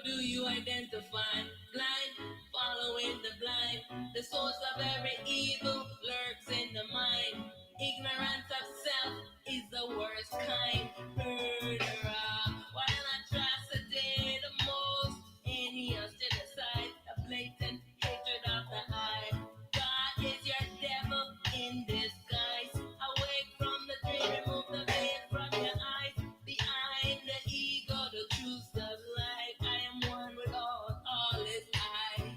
do you identify? Blind, following the blind. The source of every evil lurks in the mind. Ignorance of self is the worst kind. Murderer, while atrocity the most. Heinous genocide, a blatant hatred of the eye. God is your devil in disguise. Awake from the dream, remove the veil from your eyes. Behind the ego, the truth of life. I am one with all is I.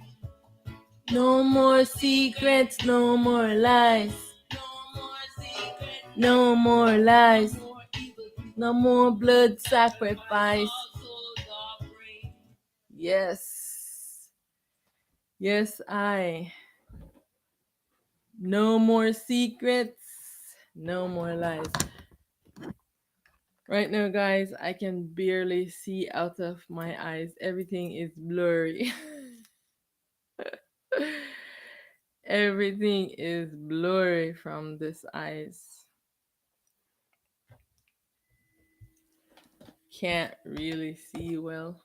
No more secrets, no more lies. No more secrets, no more lies. No more blood sacrifice. Yes. Yes, I. No more secrets, no more lies. Right now, guys, I can barely see out of my eyes. Everything is blurry. Everything is blurry from this eyes. Can't really see well.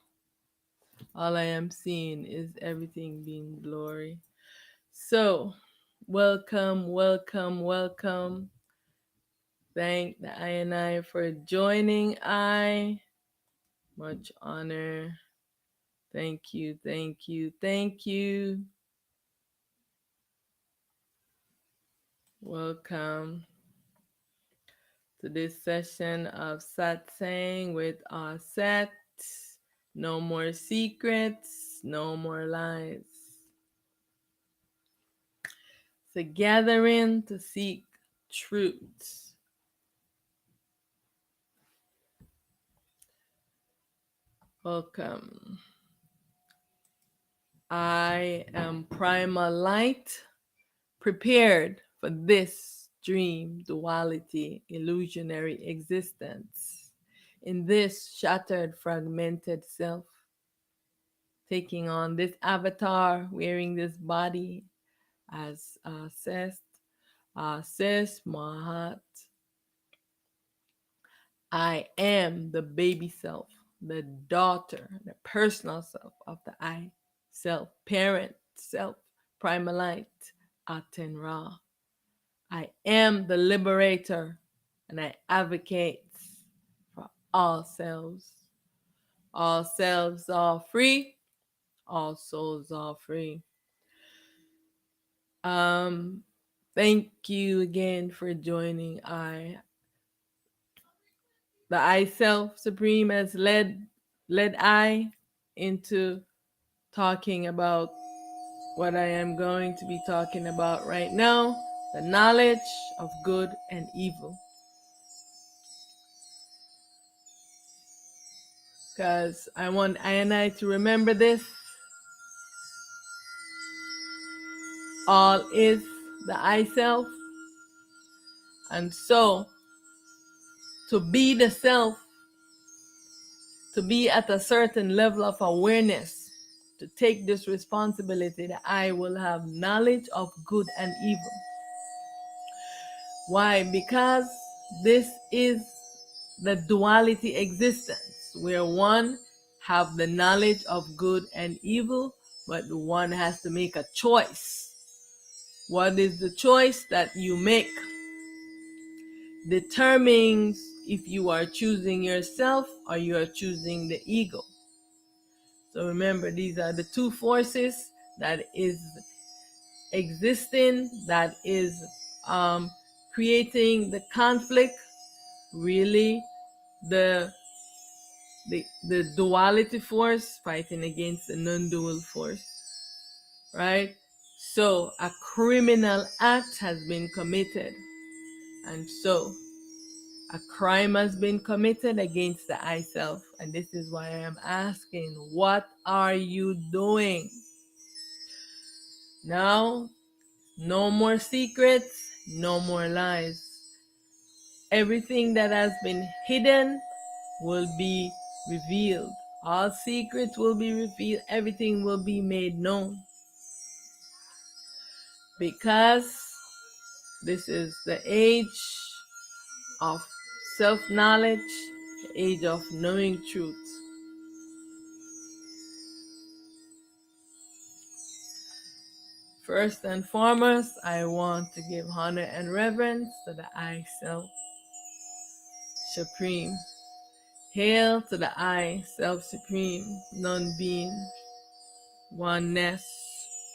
All I am seeing is everything being blurry. So, welcome, welcome, welcome. Thank the I for joining I. Much honor. Thank you, thank you, thank you. Welcome to this session of Satsang with Auset. No more secrets, no more lies. It's a gathering to seek truth. Welcome. I am primal light, prepared for this dream duality illusionary existence in this shattered fragmented self, taking on this avatar, wearing this body as says Mahat. I am the baby self, the daughter, the personal self of the I self, parent self, primal light, Aten Ra. I am the liberator, and I advocate for all selves. All selves are free, all souls are free. Thank you again for joining the I Self Supreme has led I into talking about what I am going to be talking about right now, the knowledge of good and evil. Because I want I and I to remember this. All is the I Self. And so, to be the self, to be at a certain level of awareness, to take this responsibility that I will have knowledge of good and evil. Why? Because this is the duality existence, where one have the knowledge of good and evil, but one has to make a choice. What is the choice that you make determines if you are choosing yourself or you are choosing the ego. So remember, these are the two forces that is existing, that is creating the conflict, really the duality force fighting against the non-dual force, right? So a criminal act has been committed, and so a crime has been committed against the I self, and this is why I am asking, what are you doing? Now, no more secrets, no more lies. Everything that has been hidden will be revealed. All secrets will be revealed. Everything will be made known. Because this is the age of self-knowledge, the age of knowing truth. First and foremost, I want to give honor and reverence to the I Self Supreme. Hail to the I Self Supreme, non-being, oneness,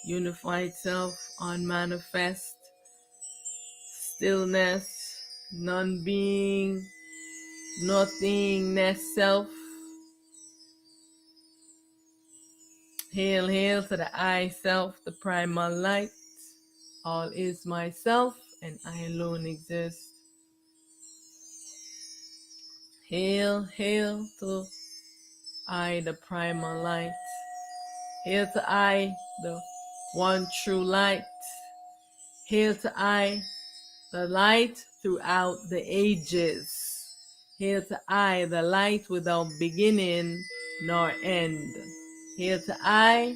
unified self, unmanifest, stillness, non-being, nothingness self. Hail, hail to the I Self, the primal light. All is myself, and I alone exist. Hail, hail to I, the primal light. Hail to I, the one true light. Hail to I, the light throughout the ages. Hail to I, the light without beginning nor end. Hail to I,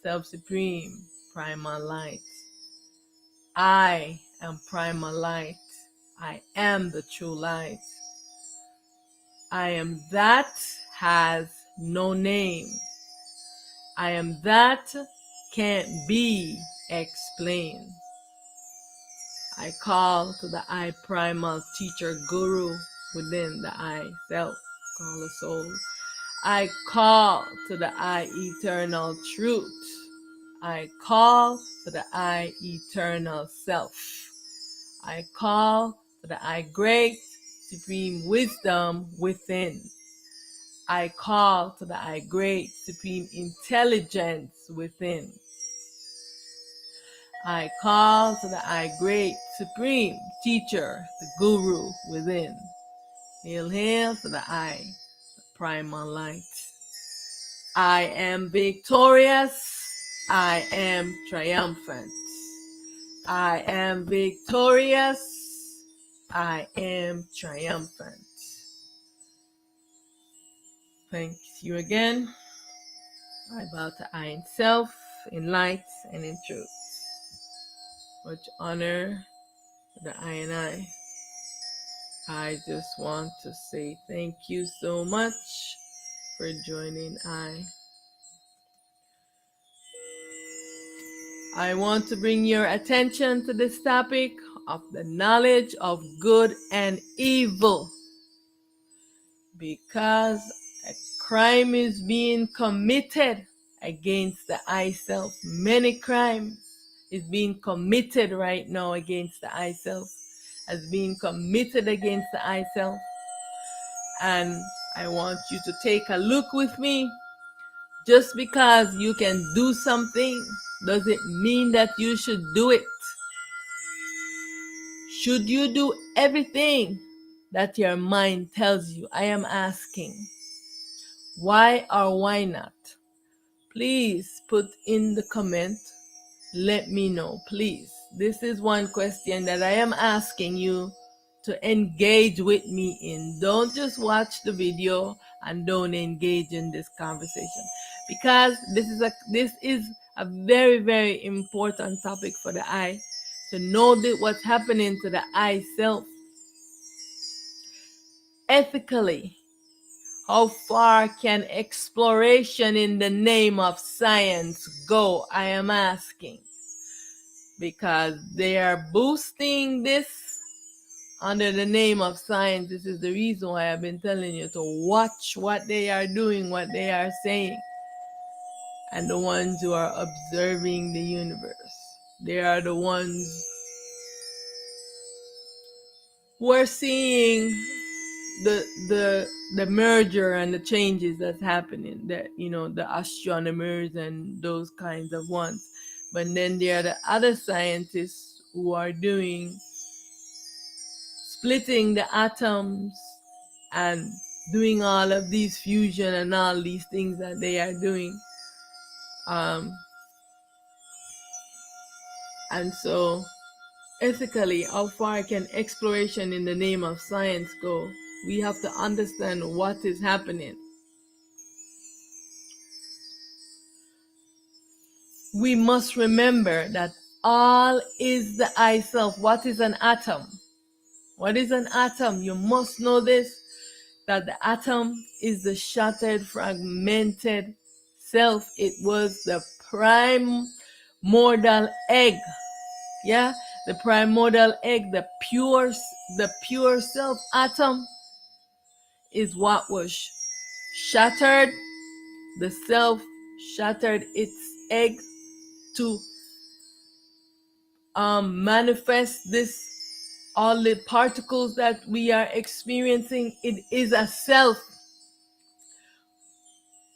self-supreme, primal light. I am primal light. I am the true light. I am that has no name. I am that can't be explained. I call to the I primal teacher guru within the I self, call the soul. I call to the I eternal truth. I call to the I eternal self. I call to the I great supreme wisdom within. I call to the I great supreme intelligence within. I call to the I great supreme teacher, the guru within. Hail, hail to the I, the primal light. I am victorious. I am triumphant. I am victorious. I am triumphant. Thank you again. I bow to I in self, in light, and in truth. Much honor to the I and I. I just want to say thank you so much for joining I want to bring your attention to this topic of the knowledge of good and evil, because a crime is being committed against the I self. Many crimes is being committed right now against the I self, as being committed against the I self. And I want you to take a look with me. Just because you can do something doesn't mean that you should do it. Should you do everything that your mind tells you? I am asking. Why or why not? Please put in the comment. Let me know, please. This is one question that I am asking you to engage with me in. Don't just watch the video and don't engage in this conversation, because this is a very, very important topic for the I, to know that what's happening to the I self ethically. How far can exploration in the name of science go? I am asking. Because they are boosting this under the name of science. This is the reason why I've been telling you to watch what they are doing, what they are saying. And the ones who are observing the universe, they are the ones who are seeing the merger and the changes that's happening, that the astronomers and those kinds of ones. But then there are the other scientists who are doing splitting the atoms and doing all of these fusion and all these things that they are doing. And so ethically, how far can exploration in the name of science go? We have to understand what is happening. We must remember that all is the I self. What is an atom? What is an atom? You must know this, that the atom is the shattered, fragmented self. It was the primordial egg. Yeah, the primordial egg, the pure self atom is what was shattered. The self shattered its egg to manifest this, all the particles that we are experiencing. It is a self.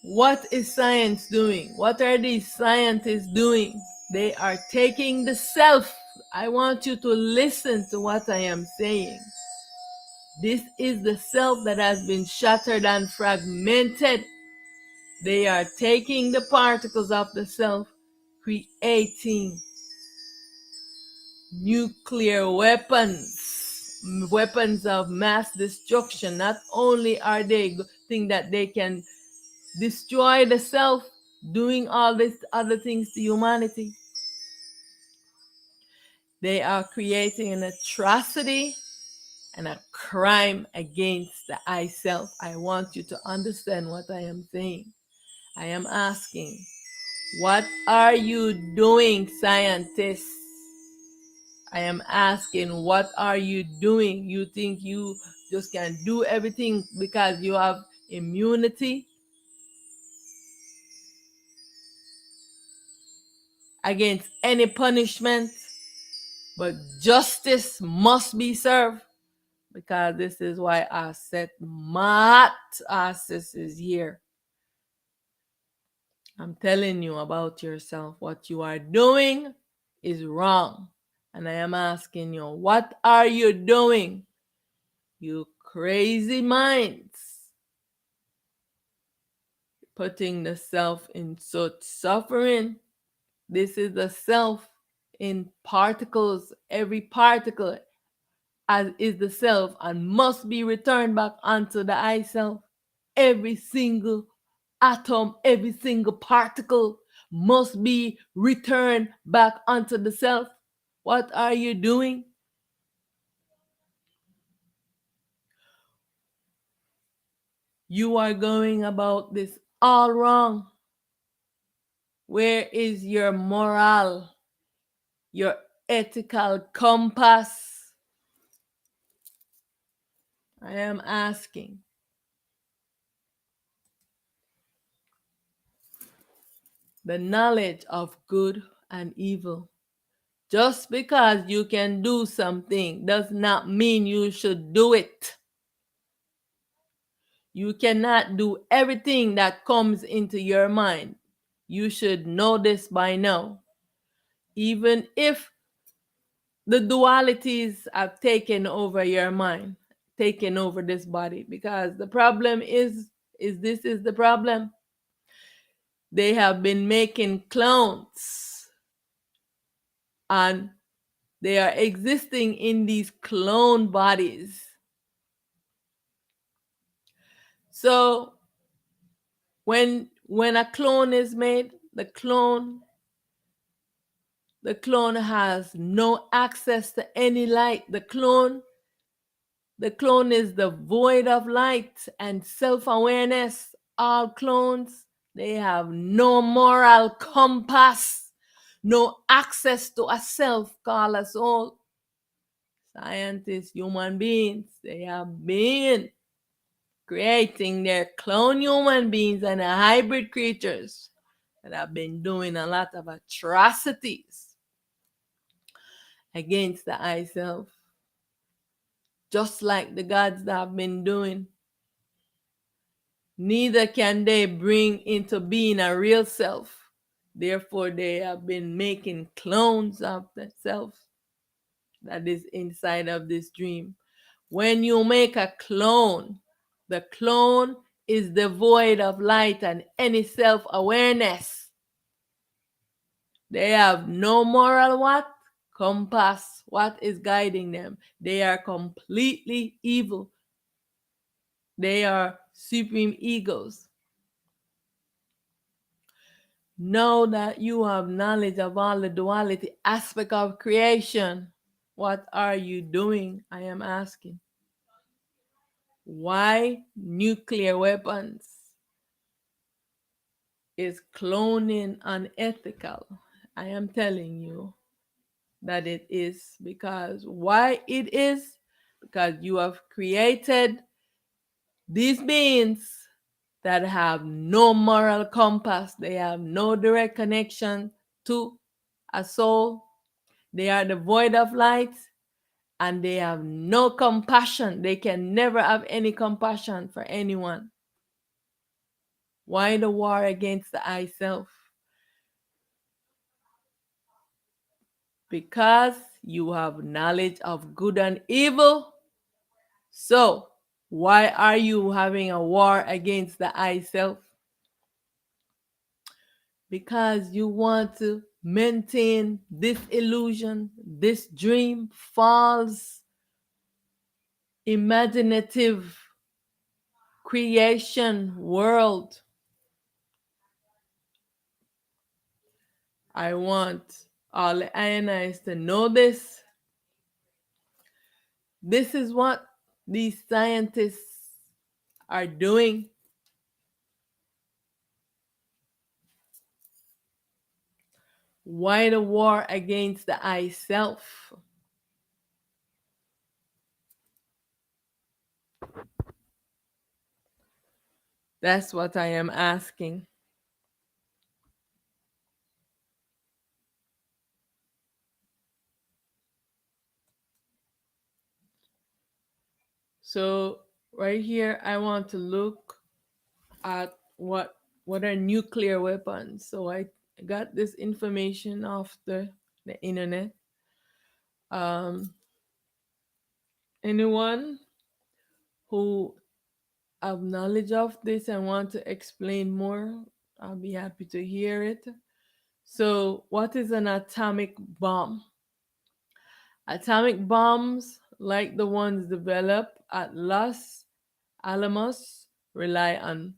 What is science doing? What are these scientists doing? They are taking the self. I want you to listen to what I am saying. This is the self that has been shattered and fragmented. They are taking the particles of the self, creating nuclear weapons, weapons of mass destruction. Not only are they think that they can destroy the self, doing all these other things to humanity, they are creating an atrocity and a crime against the I self. I want you to understand what I am saying. I am asking, what are you doing, scientists? I am asking, what are you doing? You think you just can do everything because you have immunity against any punishment? But justice must be served, because this is why Auset is here. I'm telling you about yourself. What you are doing is wrong. And I am asking you, what are you doing? You crazy minds. Putting the self in such suffering. This is the self in particles. Every particle as is the self and must be returned back onto the I self. Every single atom, every single particle must be returned back onto the self. What are you doing? You are going about this all wrong. Where is your moral, your ethical compass? I am asking. The knowledge of good and evil. Just because you can do something does not mean you should do it. You cannot do everything that comes into your mind. You should know this by now. Even if the dualities have taken over your mind, taken over this body, because the problem is this is the problem. They have been making clones, and they are existing in these clone bodies. So when a clone is made, the clone has no access to any light. The clone is devoid of light and self-awareness. All clones, they have no moral compass, no access to a self called a soul. Scientists, human beings, they have been creating their clone human beings and hybrid creatures that have been doing a lot of atrocities against the I self, just like the gods that have been doing. Neither can they bring into being a real self. Therefore, they have been making clones of the self that is inside of this dream. When you make a clone, the clone is devoid of light and any self-awareness. They have no moral what? Compass. What is guiding them? They are completely evil. They are supreme egos. Know that you have knowledge of all the duality aspect of creation. What are you doing? I am asking. Why nuclear weapons? Is cloning unethical? I am telling you that it is. Because why it is? Because you have created these beings that have no moral compass, they have no direct connection to a soul, they are devoid of light, and they have no compassion. They can never have any compassion for anyone. Why the war against the I self? Because you have knowledge of good and evil. So, why are you having a war against the I self? Because you want to maintain this illusion, this dream, false, imaginative creation world. I want all the ionized to know this. This is what these scientists are doing. Why the war against the I self? That's what I am asking. So right here I want to look at what are nuclear weapons. So I got this information off the internet. Um, anyone who have knowledge of this and want to explain more, I'll be happy to hear it. So, what is an atomic bomb? Atomic bombs, like the ones developed at Los Alamos, rely on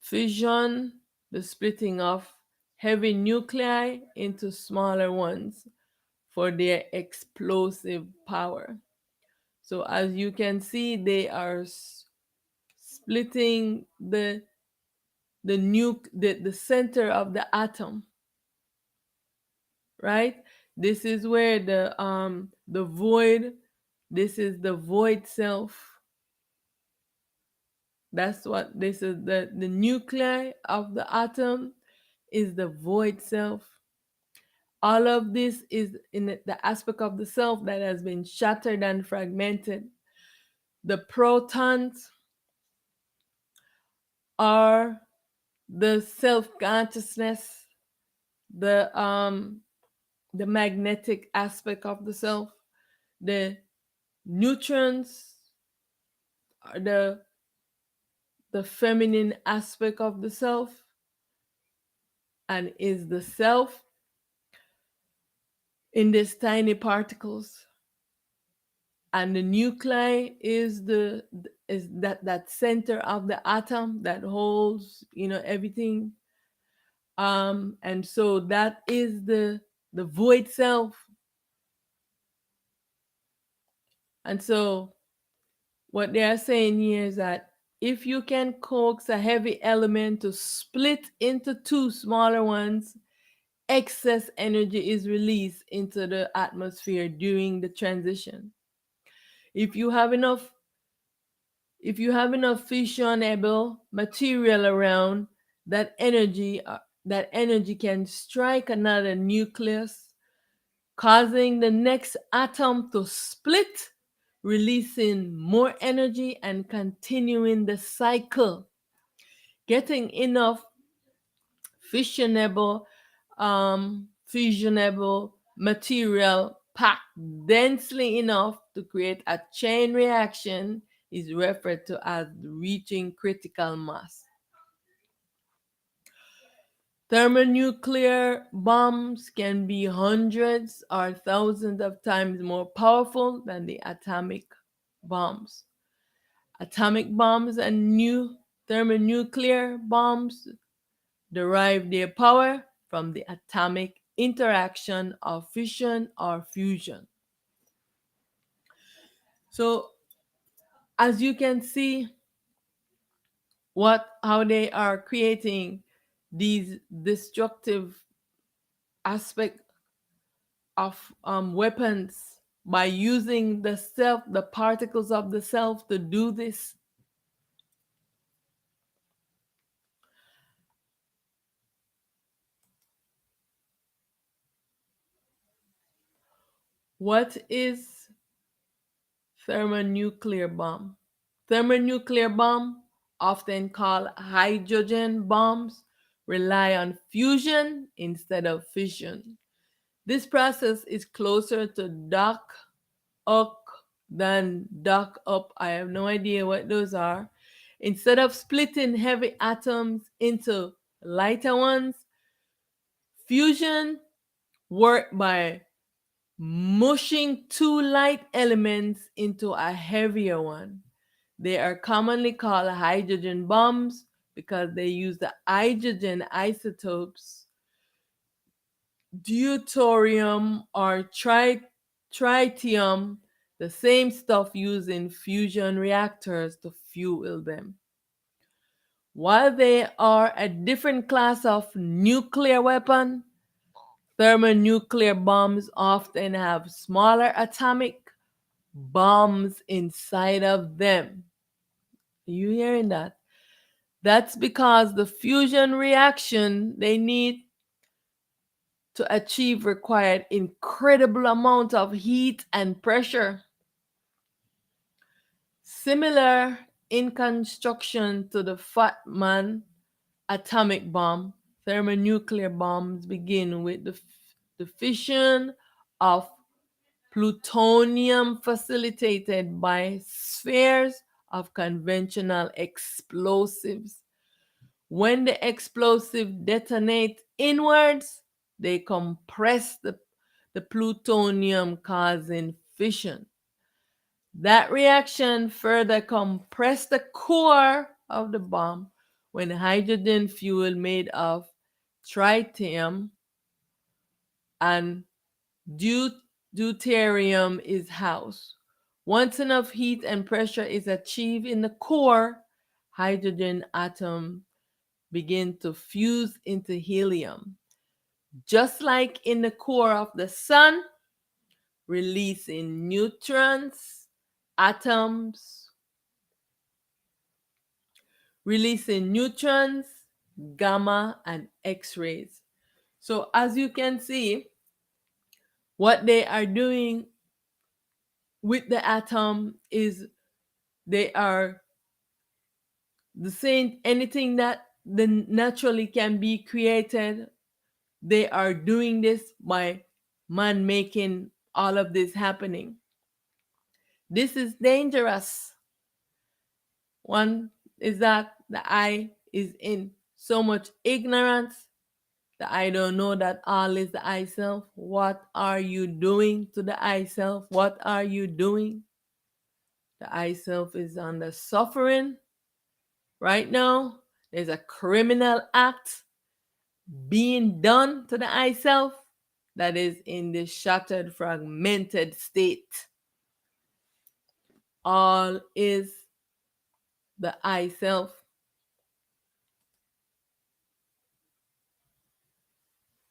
fission, the splitting of heavy nuclei into smaller ones for their explosive power. So as you can see, they are splitting the center of the atom, right? This is where the void, this is the void self. That's what this is, the nuclei of the atom is the void self. All of this is in the aspect of the self that has been shattered and fragmented. The protons are the self consciousness, the the magnetic aspect of the self. The neutrons are the feminine aspect of the self, and is the self in these tiny particles. And the nuclei is that center of the atom that holds everything. And so that is the void self. And so what they are saying here is that if you can coax a heavy element to split into two smaller ones, excess energy is released into the atmosphere during the transition. If you have enough if you have enough fissionable material around, that energy can strike another nucleus, causing the next atom to split, releasing more energy and continuing the cycle. Getting enough fissionable fissionable material packed densely enough to create a chain reaction is referred to as reaching critical mass. Thermonuclear bombs can be hundreds or thousands of times more powerful than the atomic bombs. Atomic bombs and new thermonuclear bombs derive their power from the atomic interaction of fission or fusion. So, as you can see, how they are creating these destructive aspect of weapons by using the self, the particles of the self to do this. What is thermonuclear bomb? Thermonuclear bomb, often called hydrogen bombs, rely on fusion instead of fission. This process is closer to duck up than duck up. I have no idea what those are. Instead of splitting heavy atoms into lighter ones, fusion work by mushing two light elements into a heavier one. They are commonly called hydrogen bombs because they use the hydrogen isotopes deuterium or tritium, the same stuff used in fusion reactors to fuel them. While they are a different class of nuclear weapon, thermonuclear bombs often have smaller atomic bombs inside of them. Are you hearing that? That's because the fusion reaction they need to achieve required incredible amount of heat and pressure. Similar in construction to the Fat Man atomic bomb, thermonuclear bombs begin with the fission of plutonium facilitated by spheres of conventional explosives. When the explosive detonate inwards, they compress the plutonium, causing fission. That reaction further compressed the core of the bomb when hydrogen fuel made of tritium and deuterium is housed. Once enough heat and pressure is achieved in the core, hydrogen atoms begin to fuse into helium. Just like in the core of the sun, releasing neutrons, atoms, releasing neutrons, gamma, and X rays. So, as you can see, what they are doing with the atom is they are the same, anything that naturally can be created, they are doing this by man making all of this happening. This is dangerous. One is that the I is in so much ignorance that I don't know that all is the I self. What are you doing to the I self? What are you doing? The I self is under suffering right now. There's a criminal act being done to the I self that is in this shattered, fragmented state. All is the I self.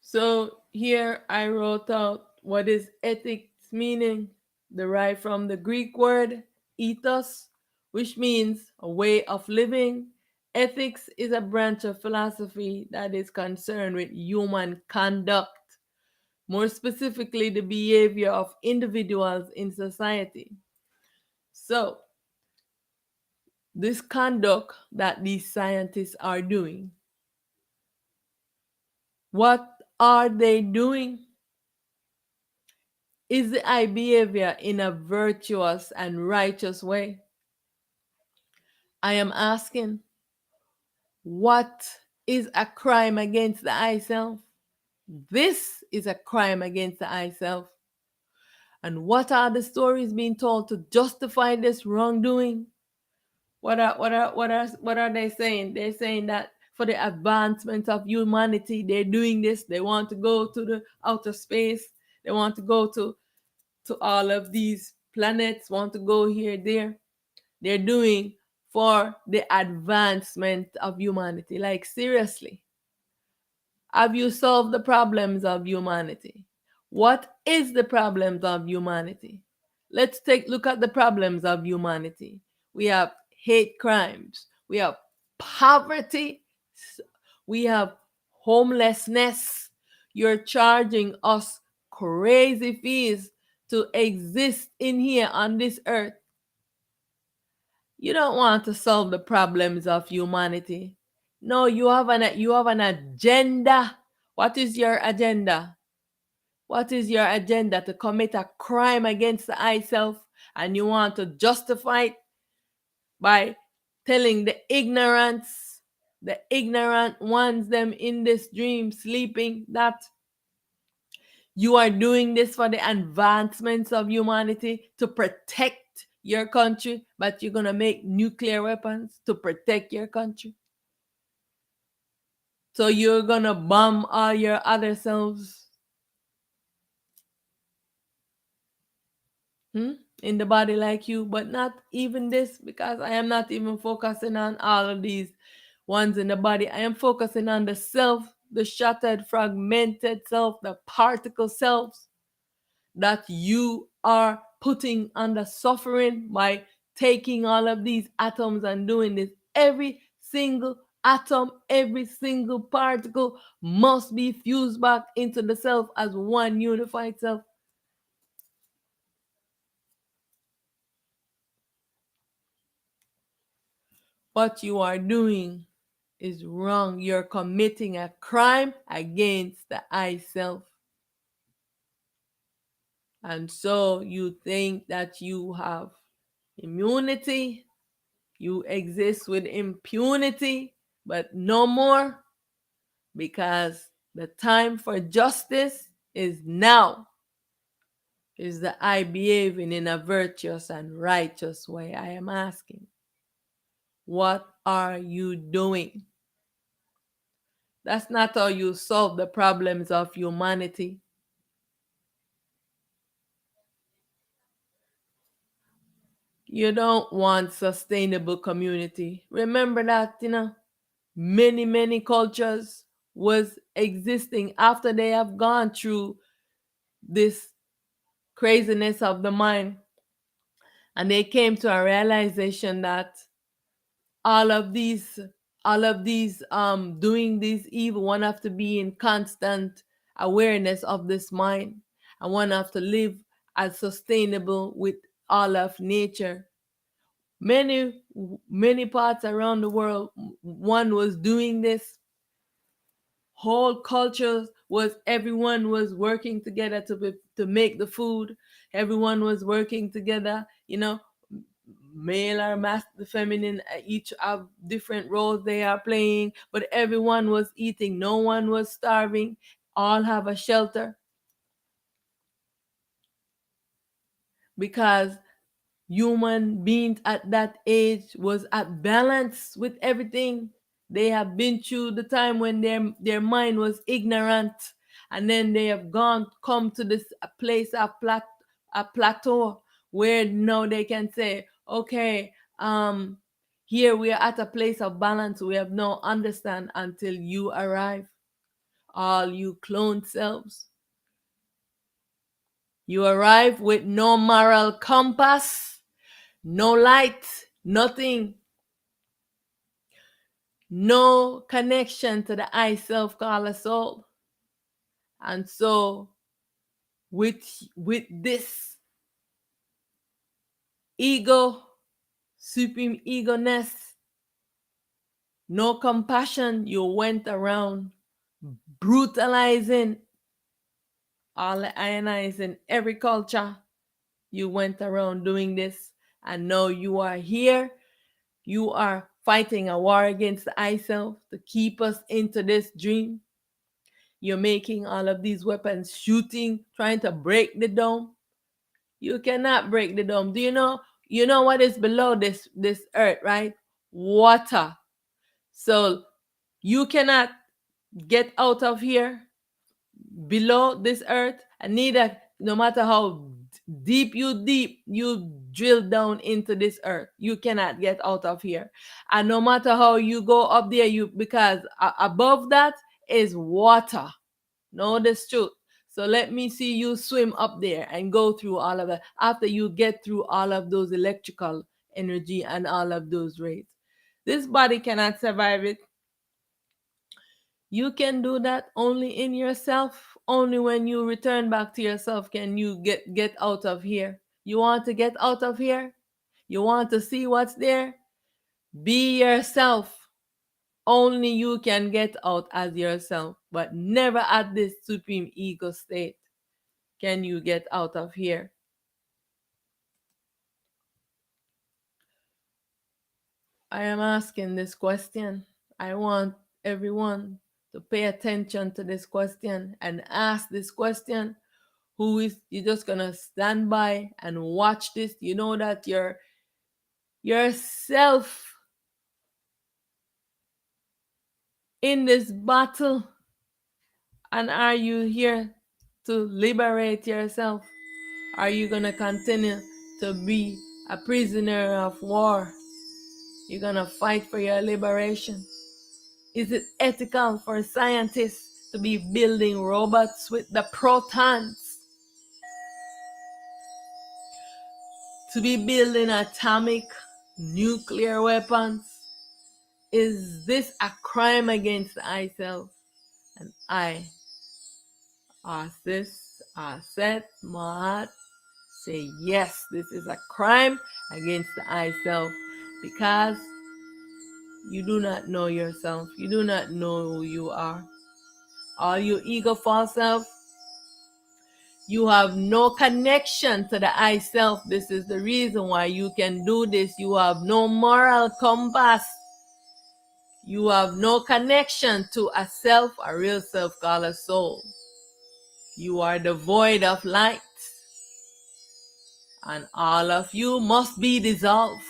So here I wrote out what is ethics meaning, derived from the Greek word ethos, which means a way of living. Ethics is a branch of philosophy that is concerned with human conduct, more specifically the behavior of individuals in society. So, this conduct that these scientists are doing, what are they doing? Is the I behavior in a virtuous and righteous way? I am asking, what is a crime against the I self? This is a crime against the I self. And what are the stories being told to justify this wrongdoing? What are they saying? They're saying that for the advancement of humanity, they're doing this. They want to go to the outer space. They want to go to all of these planets, want to go here, there. They're doing for the advancement of humanity. Like, seriously. Have you solved the problems of humanity? What is the problems of humanity? Let's take look at the problems of humanity. We have hate crimes. We have poverty. We have homelessness. You're charging us crazy fees to exist in here on this earth. You don't want to solve the problems of humanity. No, you have an agenda. What is your agenda? What is your agenda? To commit a crime against the I self, and you want to justify it by telling the ignorant ones them in this dream sleeping, that you are doing this for the advancements of humanity, to protect your country, but you're going to make nuclear weapons to protect your country. So you're going to bomb all your other selves in the body like you, but not even this, because I am not even focusing on all of these ones in the body. I am focusing on the self, the shattered, fragmented self, the particle selves that you are putting under suffering by taking all of these atoms and doing this. Every single atom, every single particle must be fused back into the self as one unified self. What you are doing is wrong. You're committing a crime against the I self. And so you think that you have immunity, you exist with impunity, but no more, because the time for justice is now. Is the I behaving in a virtuous and righteous way? I am asking. What are you doing? That's not how you solve the problems of humanity. You don't want sustainable community. Remember that, many cultures was existing after they have gone through this craziness of the mind, and they came to a realization that all of these doing this evil, one have to be in constant awareness of this mind, and one have to live as sustainable with all of nature. Many parts around the world, one was doing this. Whole cultures was, everyone was working together to make the food. Everyone was working together, male or the feminine, each have different roles they are playing, but everyone was eating. No one was starving. All have a shelter, because human beings at that age was at balance with everything. They have been through the time when their mind was ignorant, and then they have come to this place of a plateau, where now they can say, okay, here we are at a place of balance. We have no understand until you arrive. All you clone selves, you arrive with no moral compass, no light, nothing, no connection to the I self called a soul. And so with this ego, supreme ego-ness, no compassion, you went around brutalizing, all ionizing every culture. You went around doing this, and now you are here. You are fighting a war against the I self to keep us into this dream. You're making all of these weapons, shooting, trying to break the dome. You cannot break the dome. Do you know? You know what is below this earth, right? Water. So you cannot get out of here below this earth, and neither, no matter how deep you drill down into this earth, you cannot get out of here. And no matter how you go up there, you, because above that, is water. Know this truth. So let me see you swim up there and go through all of that. After you get through all of those electrical energy and all of those rays, this body cannot survive it. You can do that only in yourself. Only when you return back to yourself can you get out of here. You want to get out of here? You want to see what's there? Be yourself. Only you can get out as yourself, but never at this supreme ego state can you get out of here. I am asking this question. I want everyone to pay attention to this question and ask this question. Who is you just gonna stand by and watch this? You know that you're yourself in this battle. And are you here to liberate yourself? Are you gonna continue to be a prisoner of war? You're gonna fight for your liberation? Is it ethical for scientists to be building robots with the protons? To be building atomic nuclear weapons? Is this a crime against the I self? And I, Auset Mahat, say yes, this is a crime against the I self, because you do not know yourself. You do not know who you are. All you ego false self, you have no connection to the I self. This is the reason why you can do this. You have no moral compass. You have no connection to a self, a real self called a soul. You are devoid of light. And all of you must be dissolved.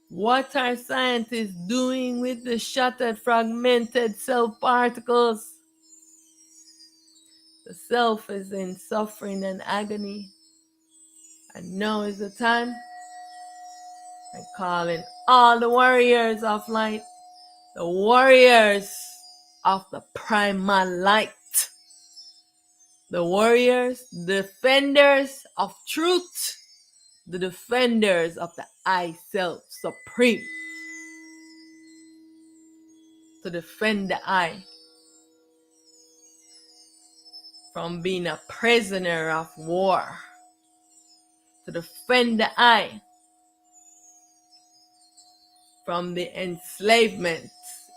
What are scientists doing with the shattered, fragmented self particles? The self is in suffering and agony. And now is the time. I'm calling all the warriors of light, the warriors of the primal light, the warriors, defenders of truth, the defenders of the I Self Supreme, to defend the I from being a prisoner of war, to defend the I from the enslavement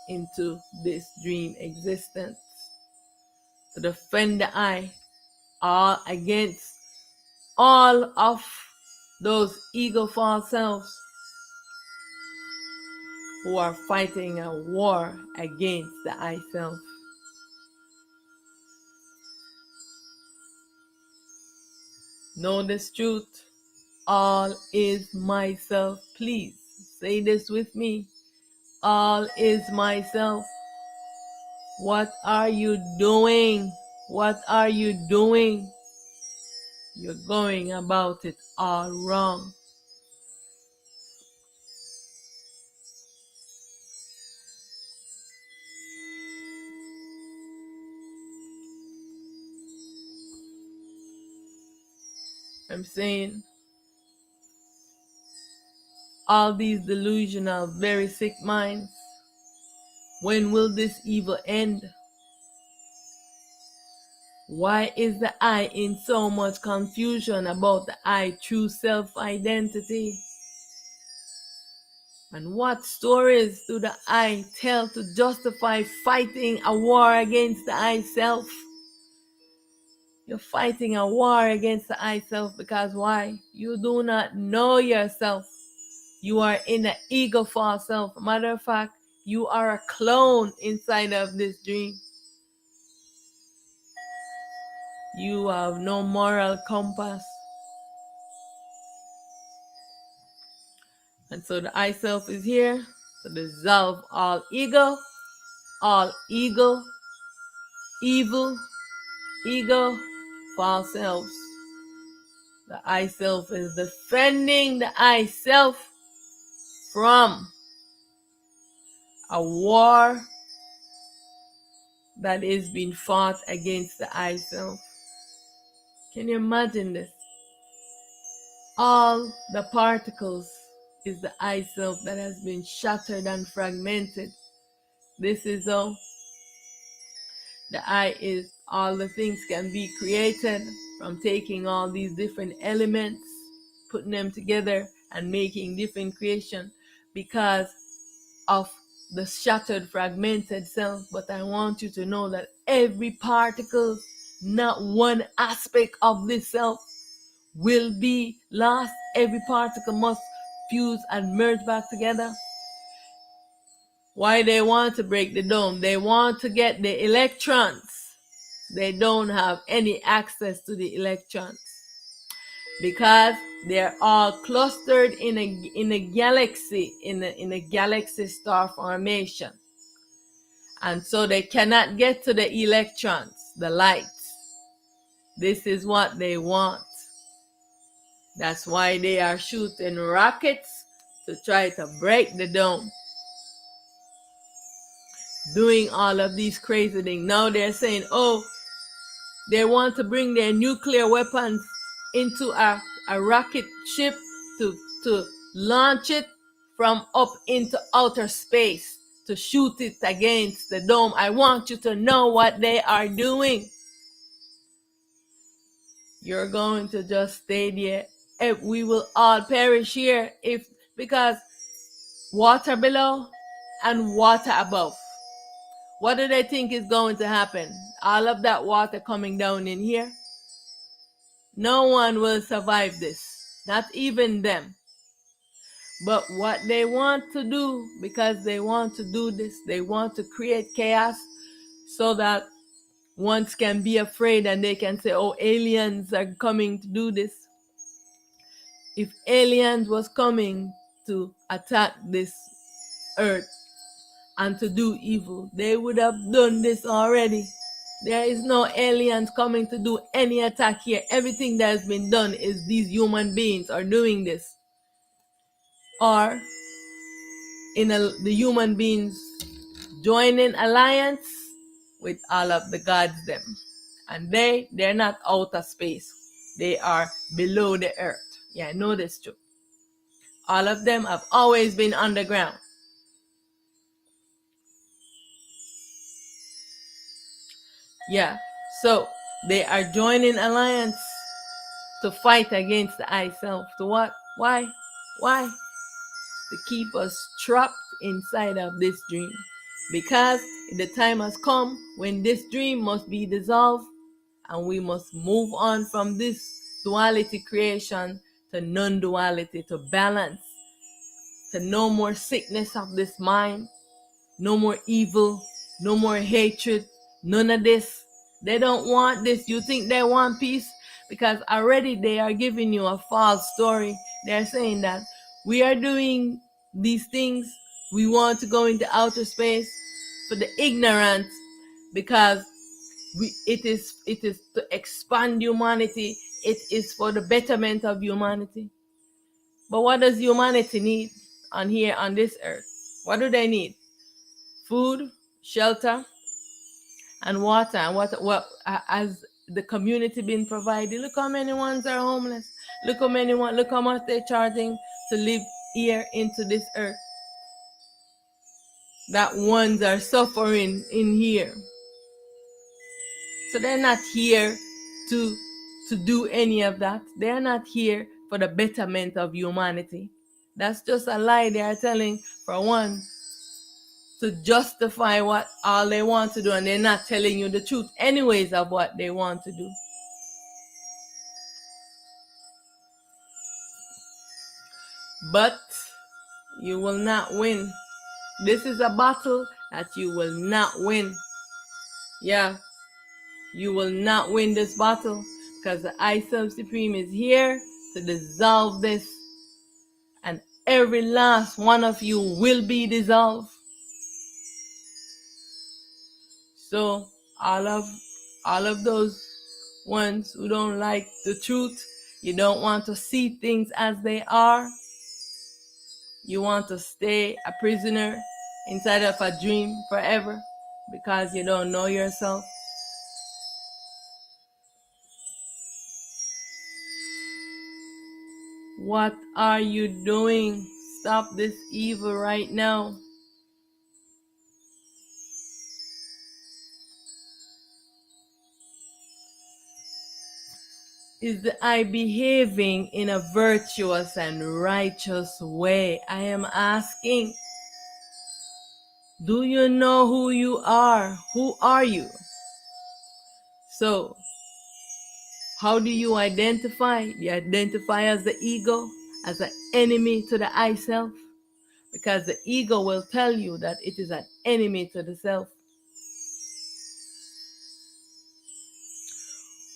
into this dream existence, to defend the I all against all of those ego false selves who are fighting a war against the I self. Know this truth. All is myself. Please say this with me. All is myself. What are you doing? What are you doing? You're going about it all wrong. I'm saying all these delusional, very sick minds, when will this evil end? Why is the I in so much confusion about the I true self-identity? And what stories do the I tell to justify fighting a war against the I self? You're fighting a war against the I self because why? You do not know yourself. You are in an ego false self. Matter of fact, you are a clone inside of this dream. You have no moral compass. And so the I self is here to dissolve all ego, evil, ego, false selves. The I self is defending the I self from a war that is being fought against the I self. Can you imagine this? All the particles is the I self that has been shattered and fragmented. This is how the I is. All the things can be created from taking all these different elements, putting them together and making different creation because of the shattered, fragmented self. But I want you to know that every particle, not one aspect of this self will be lost. Every particle must fuse and merge back together. Why they want to break the dome? They want to get the electrons. They don't have any access to the electrons because they're all clustered in a galaxy, in a galaxy star formation. And so they cannot get to the electrons, the lights. This is what they want. That's why they are shooting rockets to try to break the dome. Doing all of these crazy things. Now they're saying, oh, they want to bring their nuclear weapons into a rocket ship to launch it from up into outer space to shoot it against the dome. I want you to know what they are doing. You're going to just stay there. We will all perish here because water below and water above. What do they think is going to happen? All of that water coming down in here? No one will survive this, not even them. But what they want to do, because they want to do this, they want to create chaos so that one can be afraid and they can say, oh, aliens are coming to do this. If aliens was coming to attack this earth and to do evil, they would have done this already. There is no aliens coming to do any attack here. Everything that has been done is these human beings are doing this. Or the human beings joining alliance with all of the gods them. And they're not outer space. They are below the earth. Yeah, I know this too. All of them have always been underground. Yeah, so they are joining alliance to fight against the I self. To what? Why? Why? To keep us trapped inside of this dream. Because the time has come when this dream must be dissolved and we must move on from this duality creation to non-duality, to balance, to no more sickness of this mind, no more evil, no more hatred, none of this. They don't want this. You think they want peace? Because already they are giving you a false story. They're saying that we are doing these things. We want to go into outer space for the ignorant because it is to expand humanity. It is for the betterment of humanity. But what does humanity need on here on this earth? What do they need? Food, shelter, and water. And what has the community been provided? Look how many ones are homeless. Look how much they're charging to live here into this earth. That ones are suffering in here. So they're not here to do any of that. They're not here for the betterment of humanity. That's just a lie they are telling, for one, to justify what all they want to do, and they're not telling you the truth anyways of what they want to do. But you will not win. This is a battle that you will not win. Yeah, you will not win this battle because the I Self Supreme is here to dissolve this, and every last one of you will be dissolved. So all of those ones who don't like the truth, you don't want to see things as they are, you want to stay a prisoner inside of a dream forever because you don't know yourself? What are you doing? Stop this evil right now. Is I behaving in a virtuous and righteous way? I am asking. Do you know who you are? Who are you? So, how do you identify? You identify as the ego, as an enemy to the I self, because the ego will tell you that it is an enemy to the self.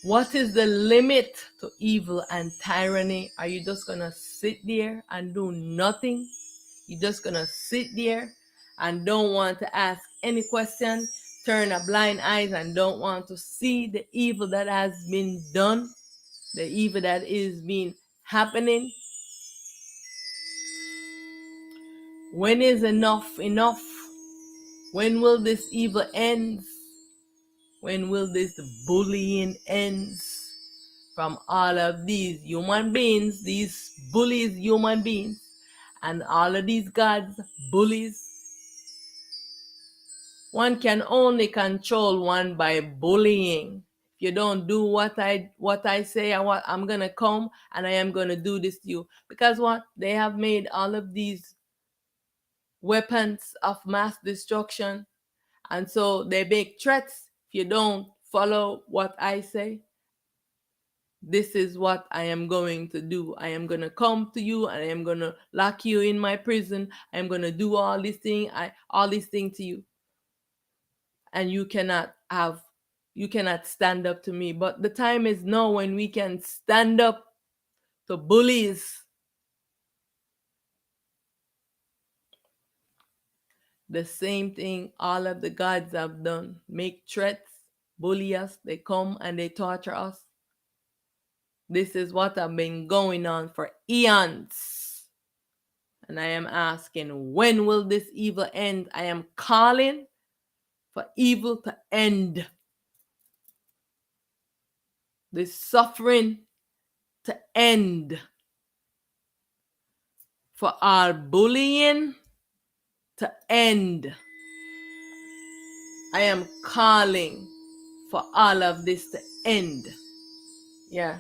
What is the limit to evil and tyranny? Are you just going to sit there and do nothing? You're just going to sit there and don't want to ask any question, turn a blind eye and don't want to see the evil that has been done, the evil that is being happening? When is enough enough? When will this evil end? When will this bullying end from all of these human beings, these bullies human beings, and all of these gods bullies? One can only control one by bullying. If you don't do what I say, I'm gonna come and I am gonna do this to you. Because what? They have made all of these weapons of mass destruction. And so they make threats. If you don't follow what I say, this is what I am going to do. I am going to come to you and I am going to lock you in my prison. I am going to do all these things to you. And you cannot stand up to me. But the time is now when we can stand up to bullies. The same thing all of the gods have done. Make threats, bully us, they come and they torture us. This is what has been going on for eons. And I am asking, when will this evil end? I am calling for evil to end. This suffering to end. For our bullying to end. I am calling for all of this to end. Yeah.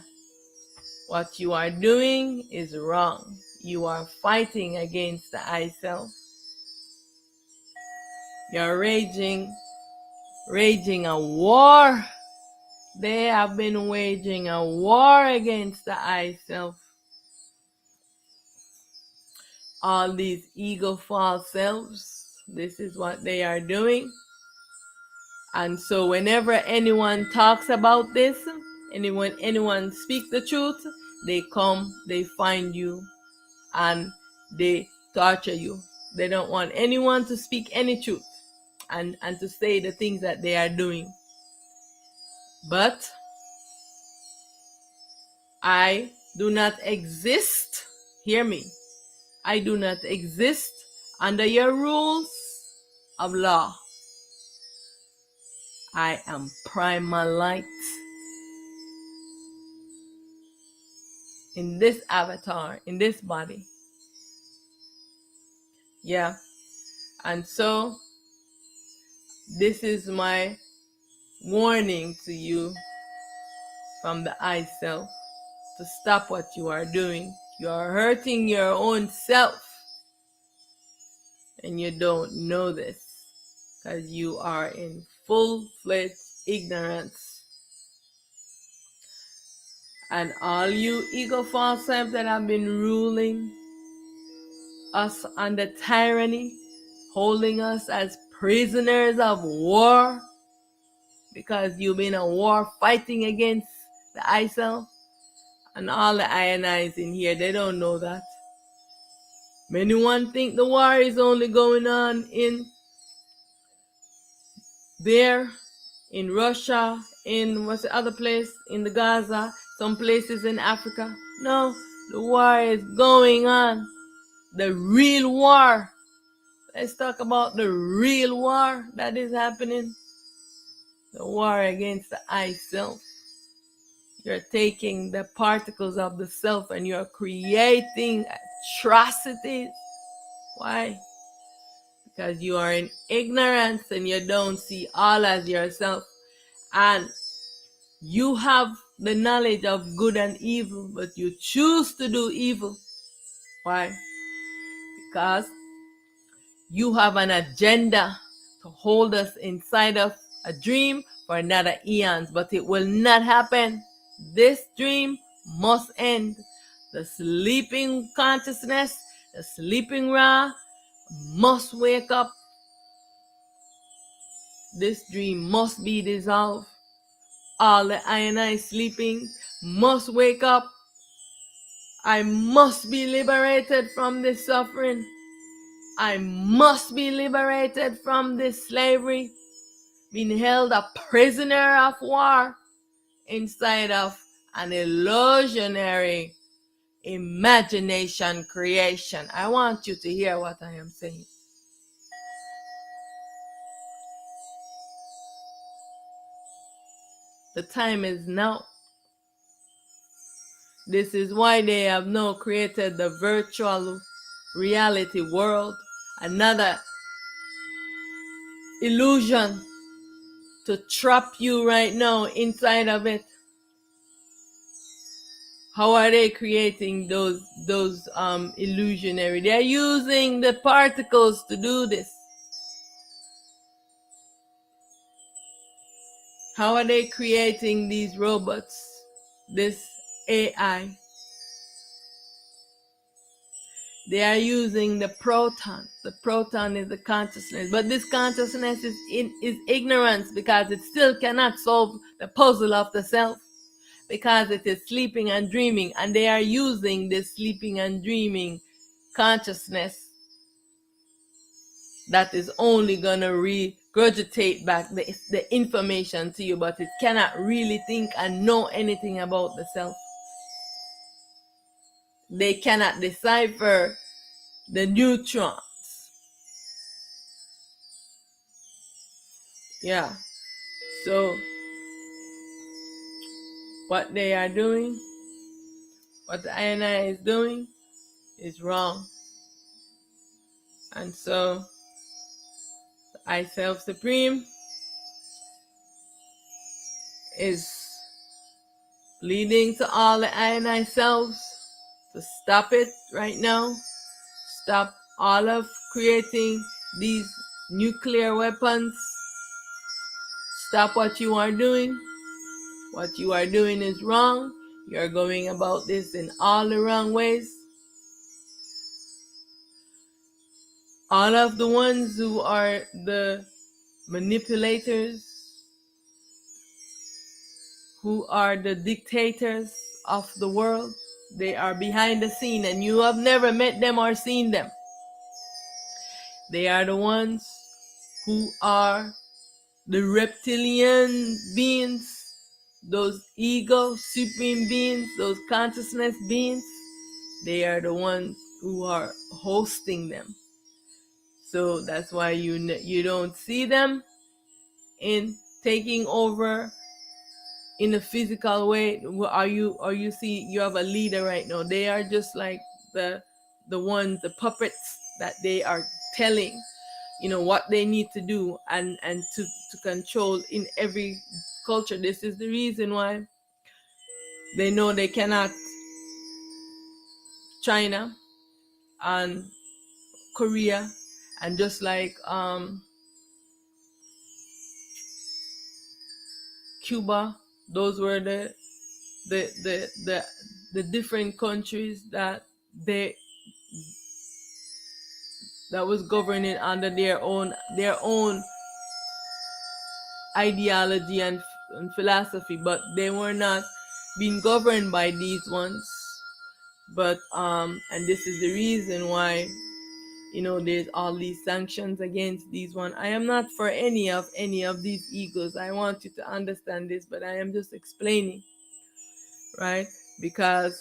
What you are doing is wrong. You are fighting against the I self. You're raging a war. They have been waging a war against the I self. All these ego false selves, this is what they are doing. And so whenever anyone talks about this, anyone speaks the truth, they come, they find you, and they torture you. They don't want anyone to speak any truth and to say the things that they are doing. But I do not exist. Hear me. I do not exist under your rules of law. I am primal light. In this avatar, in this body. Yeah. And so, this is my warning to you from the I self to stop what you are doing. You are hurting your own self. And you don't know this because you are in full-fledged ignorance. And all you ego false selves that have been ruling us under tyranny, holding us as prisoners of war, because you've been a war fighting against the I self, and all the I and I's in here, they don't know that. Many one think the war is only going on in there, in Russia, in what's the other place, in the Gaza, some places in Africa. No, the war is going on. The real war Let's talk about the real war that is happening. The war against the I self. You're taking the particles of the self and you're creating atrocities. Why? Because you are in ignorance and you don't see all as yourself. And you have the knowledge of good and evil, but you choose to do evil. Why? Because you have an agenda to hold us inside of a dream for another eons, but it will not happen. This dream must end. The sleeping consciousness, the sleeping Ra, must wake up. This dream must be dissolved. All the I and I sleeping must wake up. I must be liberated from this suffering. I must be liberated from this slavery, being held a prisoner of war inside of an illusionary imagination creation. I want you to hear what I am saying. The time is now. This is why they have now created the virtual reality world, another illusion to trap you right now inside of it. How are they creating those illusionary? They're using the particles to do this. How are they creating these robots, this AI? They are using the proton. The proton is the consciousness, but this consciousness is ignorance, because it still cannot solve the puzzle of the self, because it is sleeping and dreaming, and they are using this sleeping and dreaming consciousness that is only gonna regurgitate back the information to you, but it cannot really think and know anything about the self. They cannot decipher the neutrons. Yeah. So what they are doing, what the INI is doing, is wrong. And so the I Self Supreme is leading to all the INI selves to stop it right now. Stop all of creating these nuclear weapons. Stop what you are doing. What you are doing is wrong. You are going about this in all the wrong ways. All of the ones who are the manipulators, who are the dictators of the world, they are behind the scene and you have never met them or seen them. They are the ones who are the reptilian beings, those ego supreme beings, those consciousness beings. They are the ones who are hosting them. So that's why you don't see them in taking over in a physical way. Or you see you have a leader right now. They are just like the ones, the puppets that they are telling, what they need to do and to control in every culture. This is the reason why they know they cannot. China and Korea and just like Cuba, those were the different countries that was governing under their own ideology and philosophy, but they were not being governed by these ones. But and this is the reason why there's all these sanctions against these one. I am not for any of these egos. I want you to understand this, but I am just explaining, right? Because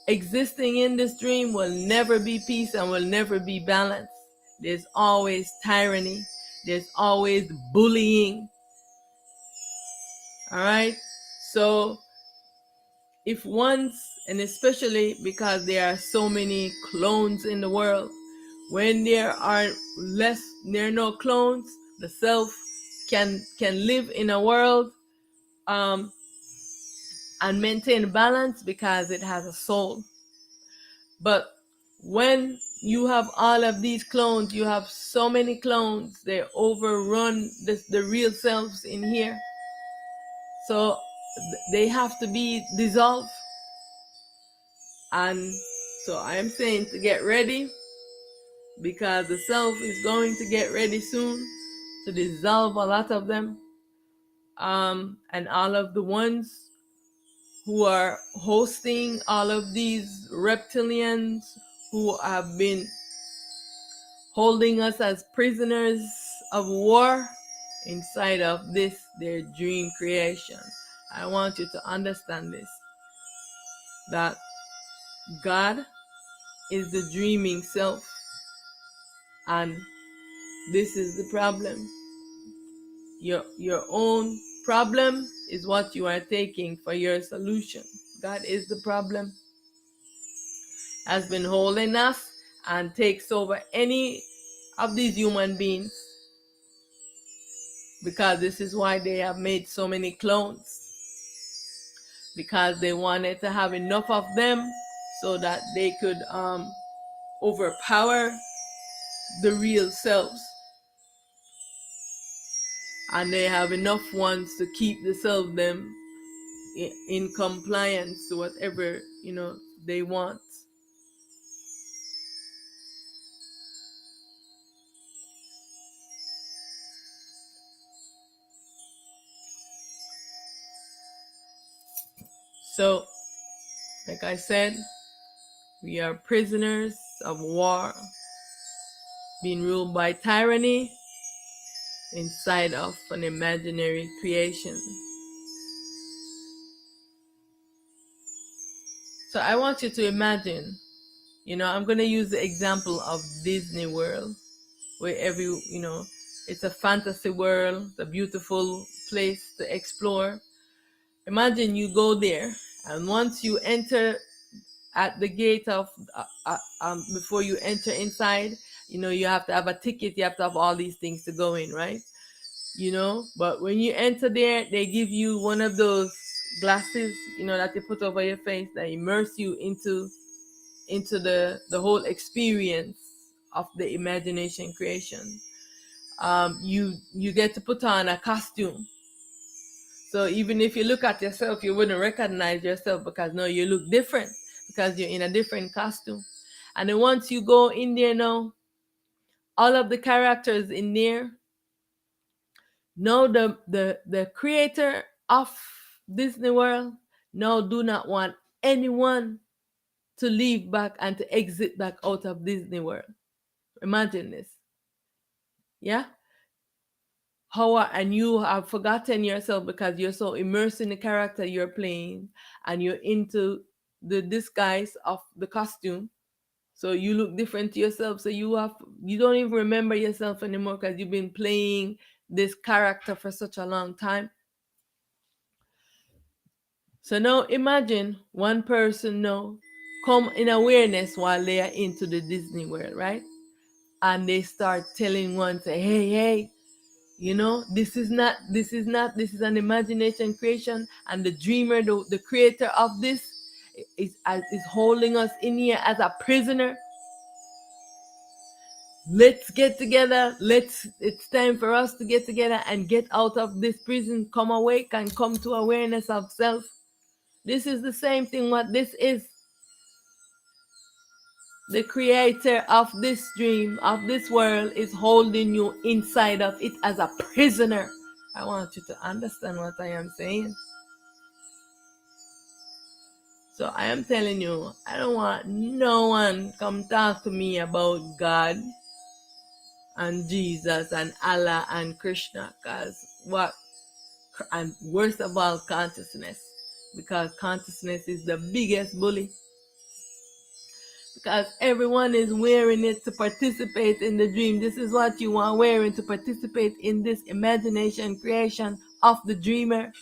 existing in this dream will never be peace and will never be balance. There's always tyranny. There's always bullying. All right. So if once, and especially because there are so many clones in the world, when there are no clones, the self can live in a world and maintain balance because it has a soul. But when you have all of these clones, you have so many clones, they overrun the real selves in here. So they have to be dissolved. And so I am saying to get ready, because the self is going to get ready soon to dissolve a lot of them. And all of the ones who are hosting all of these reptilians who have been holding us as prisoners of war inside of this, their dream creation. I want you to understand this, that God is the dreaming self, and this is the problem. Your own problem is what you are taking for your solution. God is the problem, has been holding us and takes over any of these human beings, because this is why they have made so many clones, because they wanted to have enough of them so that they could overpower the real selves, and they have enough ones to keep the self them in compliance to whatever they want. So like I said, we are prisoners of war, being ruled by tyranny inside of an imaginary creation. So I want you to imagine, I'm going to use the example of Disney World, where it's a fantasy world, it's a beautiful place to explore. Imagine you go there, and once you enter at the gate of, before you enter inside, you have to have a ticket, you have to have all these things to go in, right? But when you enter there, they give you one of those glasses, that you put over your face, that immerse you into the whole experience of the imagination creation. You get to put on a costume. So even if you look at yourself, you wouldn't recognize yourself, because no, you look different because you're in a different costume. And then once you go in there now, all of the characters in there, now the creator of Disney World now do not want anyone to leave back and to exit back out of Disney World. Imagine this. Yeah? And you have forgotten yourself because you're so immersed in the character you're playing, and you're into the disguise of the costume. So you look different to yourself. So you don't even remember yourself anymore, because you've been playing this character for such a long time. So now imagine one person now come in awareness while they are into the Disney World, right? And they start telling one, say, hey, this is an imagination creation, and the dreamer, the creator of this is holding us in here as a prisoner. Let's get together. It's time for us to get together and get out of this prison, come awake and come to awareness of self. This is the same thing what this is. The creator of this dream, of this world, is holding you inside of it as a prisoner. I want you to understand what I am saying. So I am telling you, I don't want no one come talk to me about God and Jesus and Allah and Krishna, and worst of all, consciousness, because consciousness is the biggest bully. because everyone is wearing it to participate in the dream. This is what you are wearing to participate in this imagination creation of the dreamer.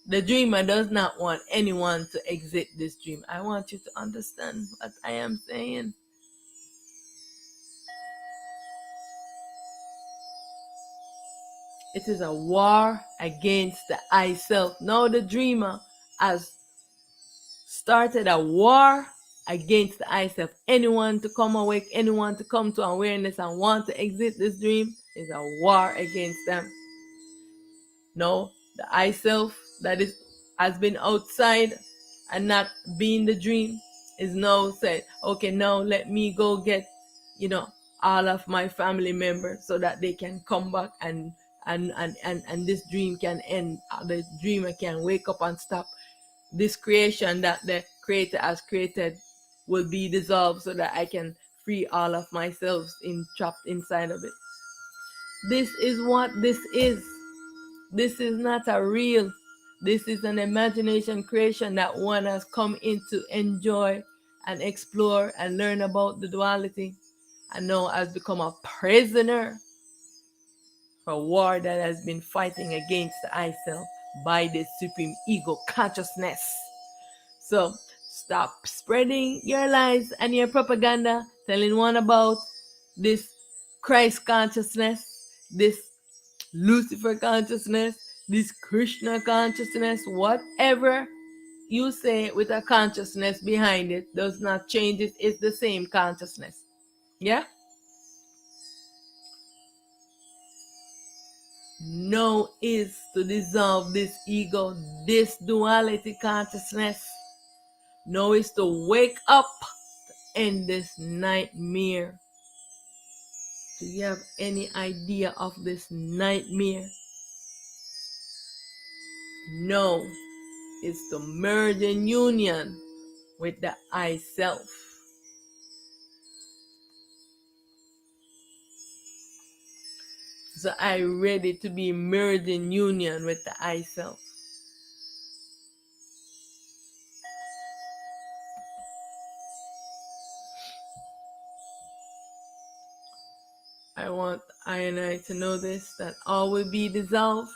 The dreamer does not want anyone to exit this dream. I want you to understand what I am saying. It is a war against the I self. Now the dreamer has started a war against the I self. Anyone to come awake, anyone to come to awareness and want to exit this dream is a war against them. No, the I self that has been outside and not being the dream is now said, okay, now let me go get, all of my family members so that they can come back and this dream can end. The dreamer can wake up and stop. This creation that the creator has created will be dissolved so that I can free all of myself trapped inside of it. This is what this is. This is not a real. This is an imagination creation that one has come in to enjoy and explore and learn about the duality, and now has become a prisoner for a war that has been fighting against the I self by the supreme ego consciousness. So stop spreading your lies and your propaganda, telling one about this Christ consciousness, this Lucifer consciousness, this Krishna consciousness, whatever you say with a consciousness behind it does not change it. It's the same consciousness. Yeah? No is to dissolve this ego, this duality consciousness. No is to wake up in this nightmare. Do you have any idea of this nightmare? No is to merge in union with the I self. So I ready to be merged in union with the I self. I want I and I to know this, that all will be dissolved.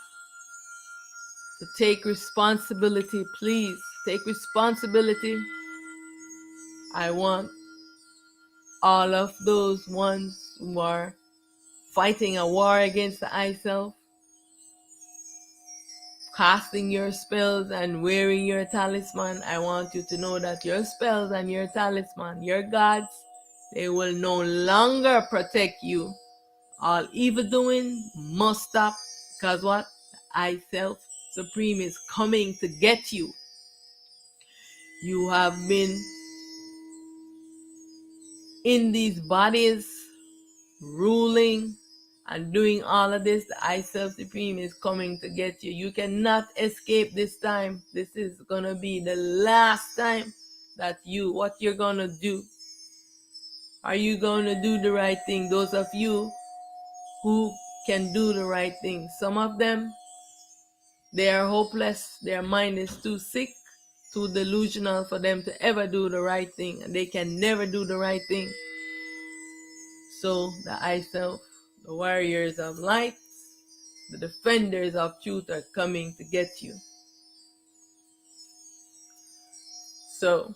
To take responsibility, please take responsibility. I want all of those ones who are fighting a war against the I self, casting your spells and wearing your talisman. I want you to know that your spells and your talisman, your gods, they will no longer protect you. All evil doing must stop, because what? The I self supreme is coming to get you. You have been in these bodies ruling and doing all of this. The I self supreme is coming to get you. You cannot escape this time. This is gonna be the last time that what you're gonna do. Are you gonna do the right thing? Those of you who can do the right thing. Some of them, they are hopeless. Their mind is too sick, too delusional for them to ever do the right thing, and they can never do the right thing. So the I self, the warriors of light, the defenders of truth are coming to get you. So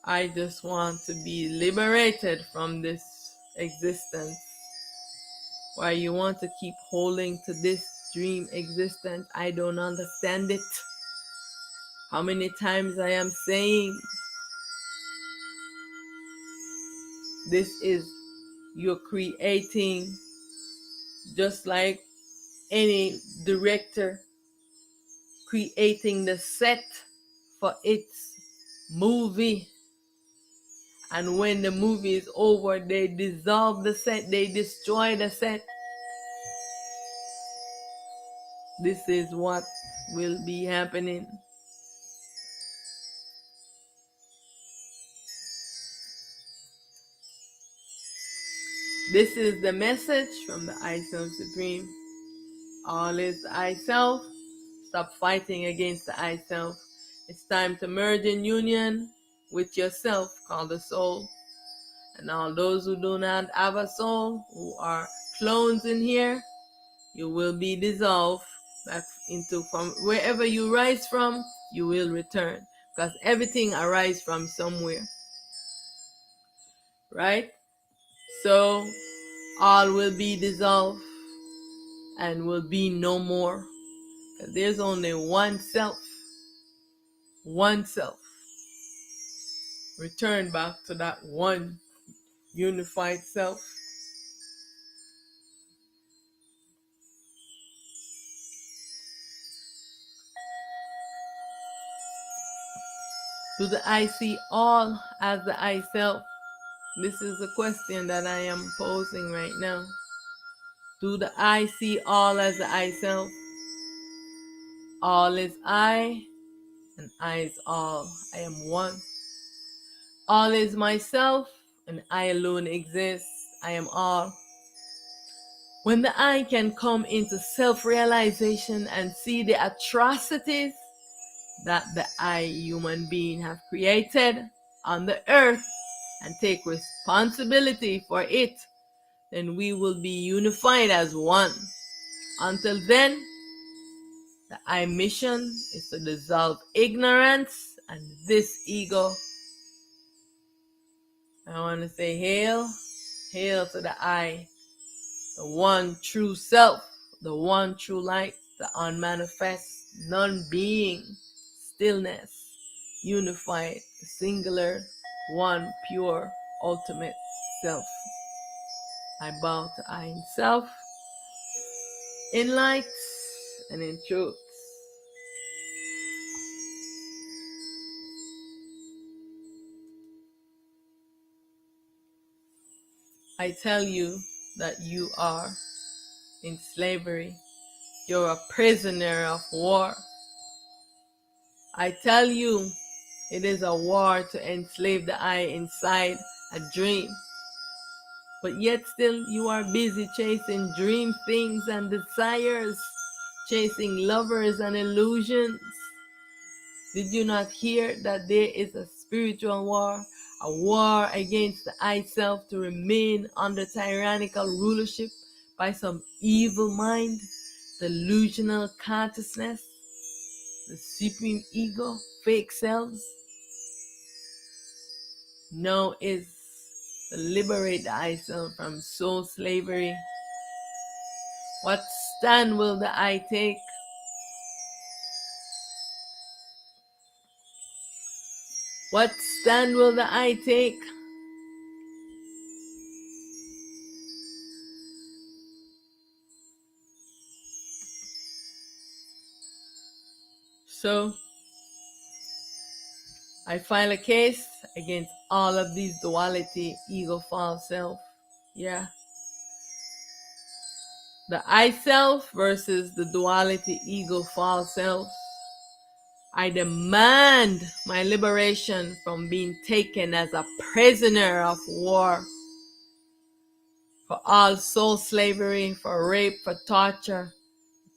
I just want to be liberated from this existence. Why you want to keep holding to this dream existence? I don't understand it. How many times I am saying this is you're creating, just like any director creating the set for its movie, and when the movie is over, they dissolve the set, they destroy the set. This is what will be happening. This is the message from the I Self Supreme. All is I Self. Stop fighting against the I Self. It's time to merge in union with yourself, called the soul. And all those who do not have a soul, who are clones in here, you will be dissolved back into, from wherever you rise from, you will return. Because everything arises from somewhere. Right? So all will be dissolved and will be no more. Because there's only one self. One self. Return back to that one unified self. Do the I see all as the I self? This is a question that I am posing right now. Do the I see all as the I self? All is I, and I is all. I am one. All is myself, and I alone exist. I am all. When the I can come into self-realization and see the atrocities that the I, human being, have created on the earth and take responsibility for it, then we will be unified as one. Until then, the I mission is to dissolve ignorance and this ego. I want to say hail, hail to the I, the one true self, the one true light, the unmanifest, non-being, stillness, unified, singular, one pure, ultimate self. I bow to I in self, in light, and in truth. I tell you that you are in slavery. You're a prisoner of war. I tell you, it is a war to enslave the I inside a dream. But yet still you are busy chasing dream things and desires, chasing lovers and illusions. Did you not hear that there is a spiritual war, a war against the I self to remain under tyrannical rulership by some evil mind, delusional consciousness, the supreme ego, fake selves? No is to liberate the I self from soul slavery. What stand will the I take? What stand will the I take? So, I file a case against all of these duality, ego, false self. Yeah. The I self versus the duality, ego, false self. I demand my liberation from being taken as a prisoner of war, for all soul slavery, for rape, for torture,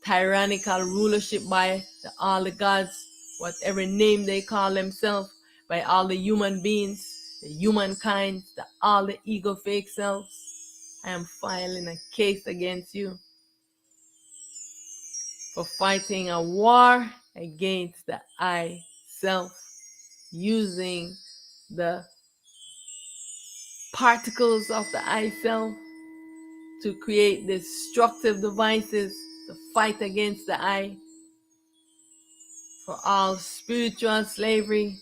tyrannical rulership by all the gods, whatever name they call themselves, by all the human beings, the humankind, all the ego fake selves. I am filing a case against you for fighting a war against the I self, using the particles of the I self to create destructive devices to fight against the I, for all spiritual slavery.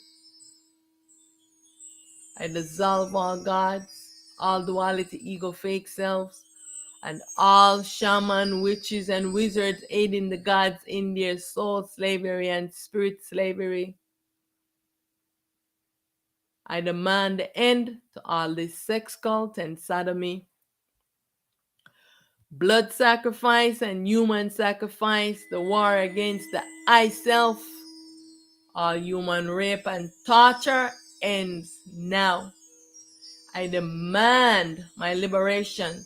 I dissolve all gods, all duality, ego, fake selves, and all shaman, witches, and wizards aiding the gods in their soul slavery and spirit slavery. I demand the end to all this sex cult and sodomy, blood sacrifice and human sacrifice, the war against the I self. All human rape and torture ends now. I demand my liberation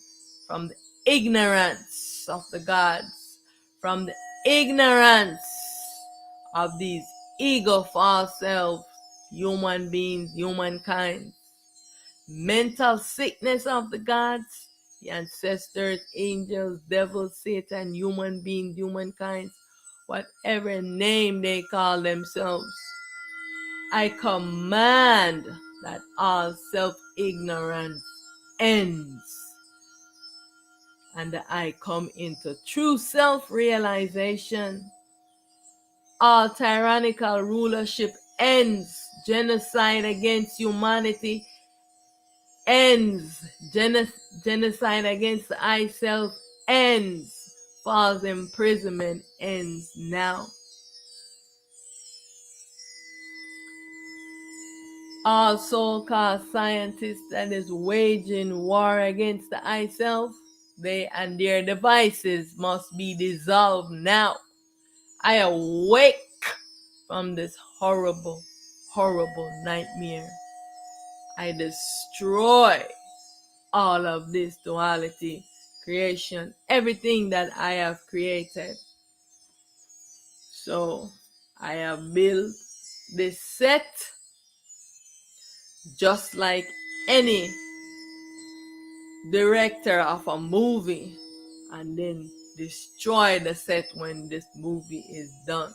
from the ignorance of the gods, from the ignorance of these ego, false self, human beings, humankind, mental sickness of the gods, the ancestors, angels, devils, Satan, human beings, humankind, whatever name they call themselves. I command that all self-ignorance ends, and I come into true self-realization. All tyrannical rulership ends. Genocide against humanity ends. Genocide against the I self ends. False imprisonment ends now. All so-called scientists that is waging war against the I self, they and their devices must be dissolved now. I awake from this horrible, horrible nightmare. I destroy all of this duality, creation, everything that I have created. So I have built this set just like any director of a movie, and then destroy the set when this movie is done.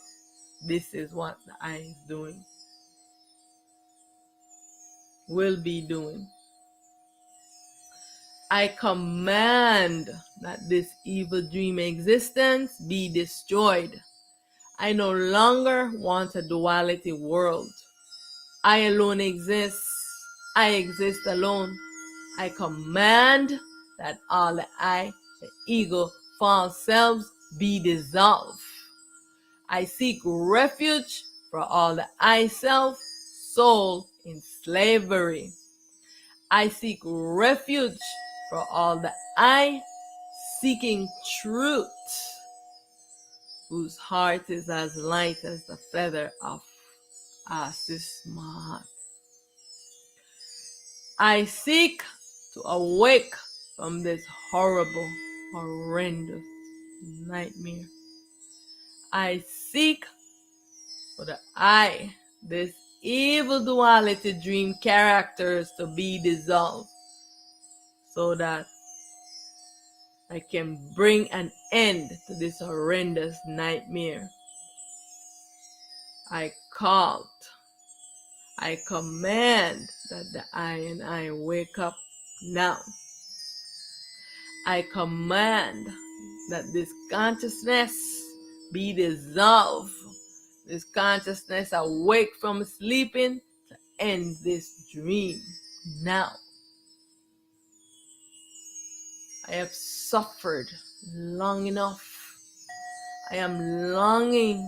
This is what the I is doing, will be doing. I command that this evil dream existence be destroyed. I no longer want a duality world. I alone exist. I exist alone. I command that all the I, the ego, false selves be dissolved. I seek refuge for all the I self, soul in slavery. I seek refuge for all the I seeking truth, whose heart is as light as the feather of Auset Aten. I seek to awake from this horrible, horrendous nightmare. I seek for the I, this evil duality dream characters to be dissolved, so that I can bring an end to this horrendous nightmare. I called, I command that the I and I wake up now. I command that this consciousness be dissolved. This consciousness awake from sleeping to end this dream now. I have suffered long enough. I am longing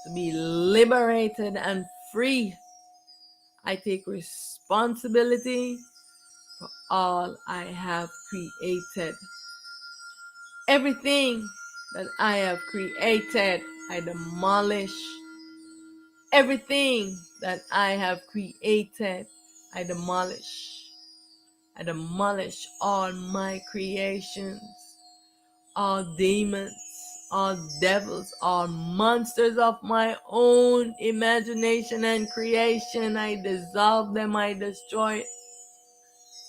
to be liberated and free. I take responsibility for all I have created. Everything that I have created, I demolish. Everything that I have created, I demolish. I demolish all my creations, all demons, all devils, all monsters of my own imagination and creation. I dissolve them, I destroy it.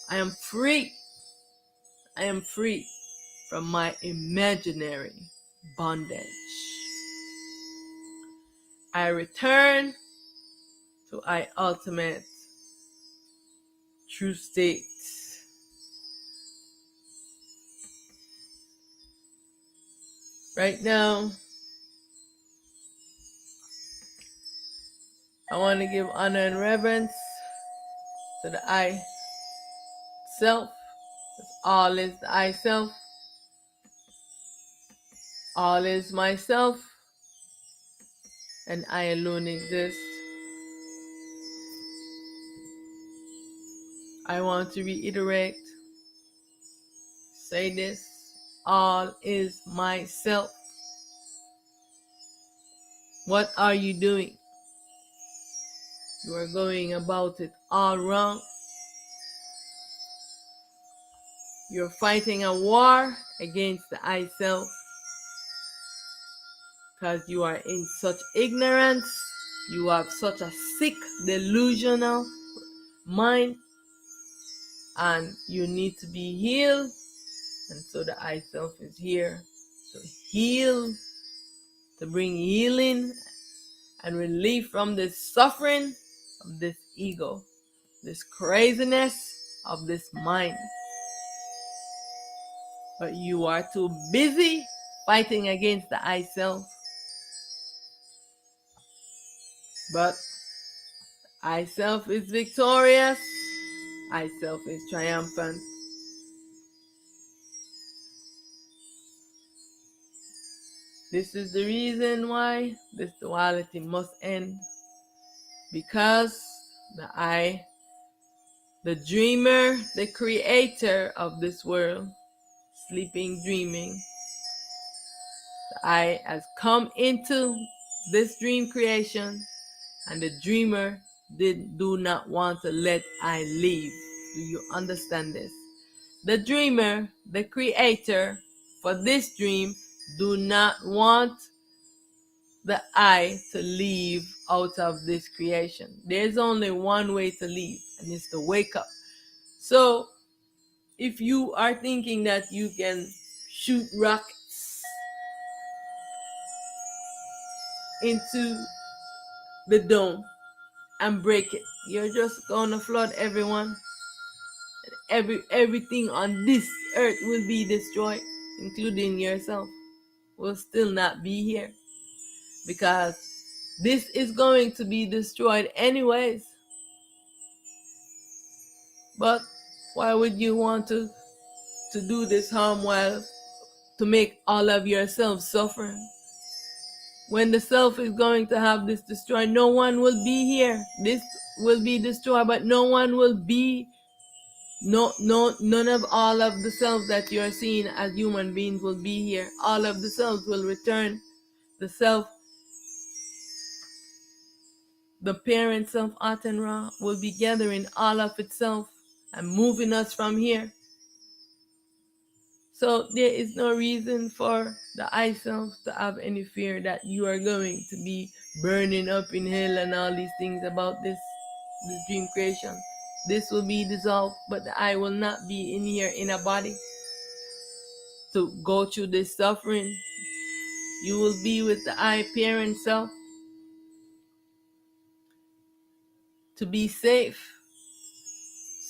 I am free. I am free from my imaginary bondage. I return to my ultimate true state. Right now, I want to give honor and reverence to the I self. All is the I self. All is myself, and I alone exist. I want to reiterate, say this: all is myself. What are you doing? You are going about it all wrong. You're fighting a war against the I self because you are in such ignorance You have such a sick, delusional mind, and you need to be healed. And so the I self is here to heal, to bring healing and relief from this suffering of this ego, this craziness of this mind. But you are too busy fighting against the I self. But I self is victorious. I self is triumphant. This is the reason why this duality must end. Because the I, the dreamer, the creator of this world, sleeping, dreaming, the I has come into this dream creation, and the dreamer do not want to let I leave. Do you understand this? The dreamer, the creator for this dream, do not want the I to leave out of this creation. There's only one way to leave, and it's to wake up. So if you are thinking that you can shoot rockets into the dome and break it, you're just gonna flood everyone. Everything on this earth will be destroyed, including yourself. Will still not be here, because this is going to be destroyed anyways. But why would you want to do this harm while to make all of yourself suffer? When the self is going to have this destroyed, no one will be here. This will be destroyed, but no one will be, none of all of the selves that you are seeing as human beings will be here. All of the selves will return. The self, the parent self, Aten Ra, will be gathering all of itself and moving us from here. So there is no reason for the I self to have any fear that you are going to be burning up in hell and all these things about this dream creation. This will be dissolved, but the I will not be in here in a body to go through this suffering. You will be with the I parent self to be safe.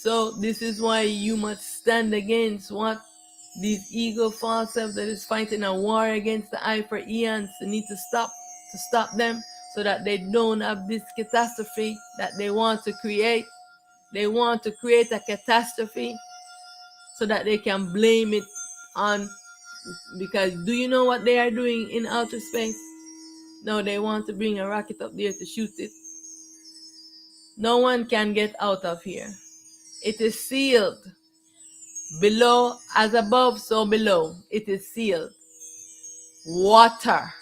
So this is why you must stand against what these ego false self that is fighting a war against the I for eons. You need to stop them, so that they don't have this catastrophe that they want to create. They want to create a catastrophe so that they can blame it on, because do you know what they are doing in outer space? No, they want to bring a rocket up there to shoot it. No one can get out of here. It is sealed. Below, as above, so below. It is sealed. Water.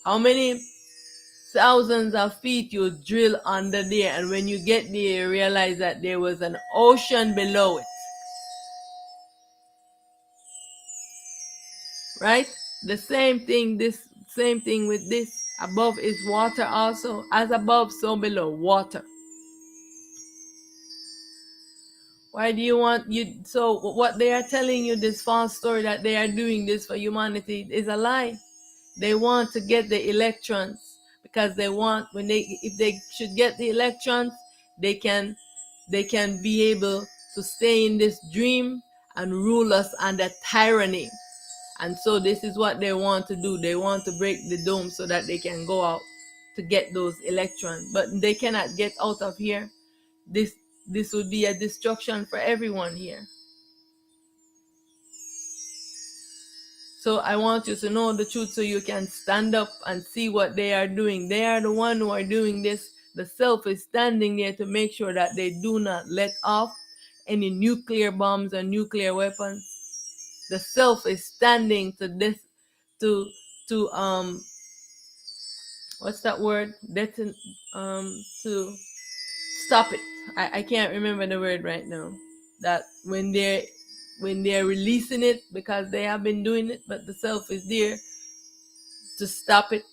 How many thousands of feet you drill under there, and when you get there, you realize that there was an ocean below it. Right? The same thing, this same thing with this. Above is water also. As above, so below. Water. Why do you want you? So what they are telling you, this false story that they are doing this for humanity, is a lie. They want to get the electrons, because they want, when they, if they should get the electrons, they can be able to stay in this dream and rule us under tyranny. And so this is what they want to do. They want to break the dome so that they can go out to get those electrons, but they cannot get out of here. This would be a destruction for everyone here. So I want you to know the truth, so you can stand up and see what they are doing. They are the one who are doing this. The self is standing there to make sure that they do not let off any nuclear bombs or nuclear weapons. The self is standing to this, to what's that word? To stop it. I can't remember the word right now. That when they're releasing it, because they have been doing it, but the self is there to stop it,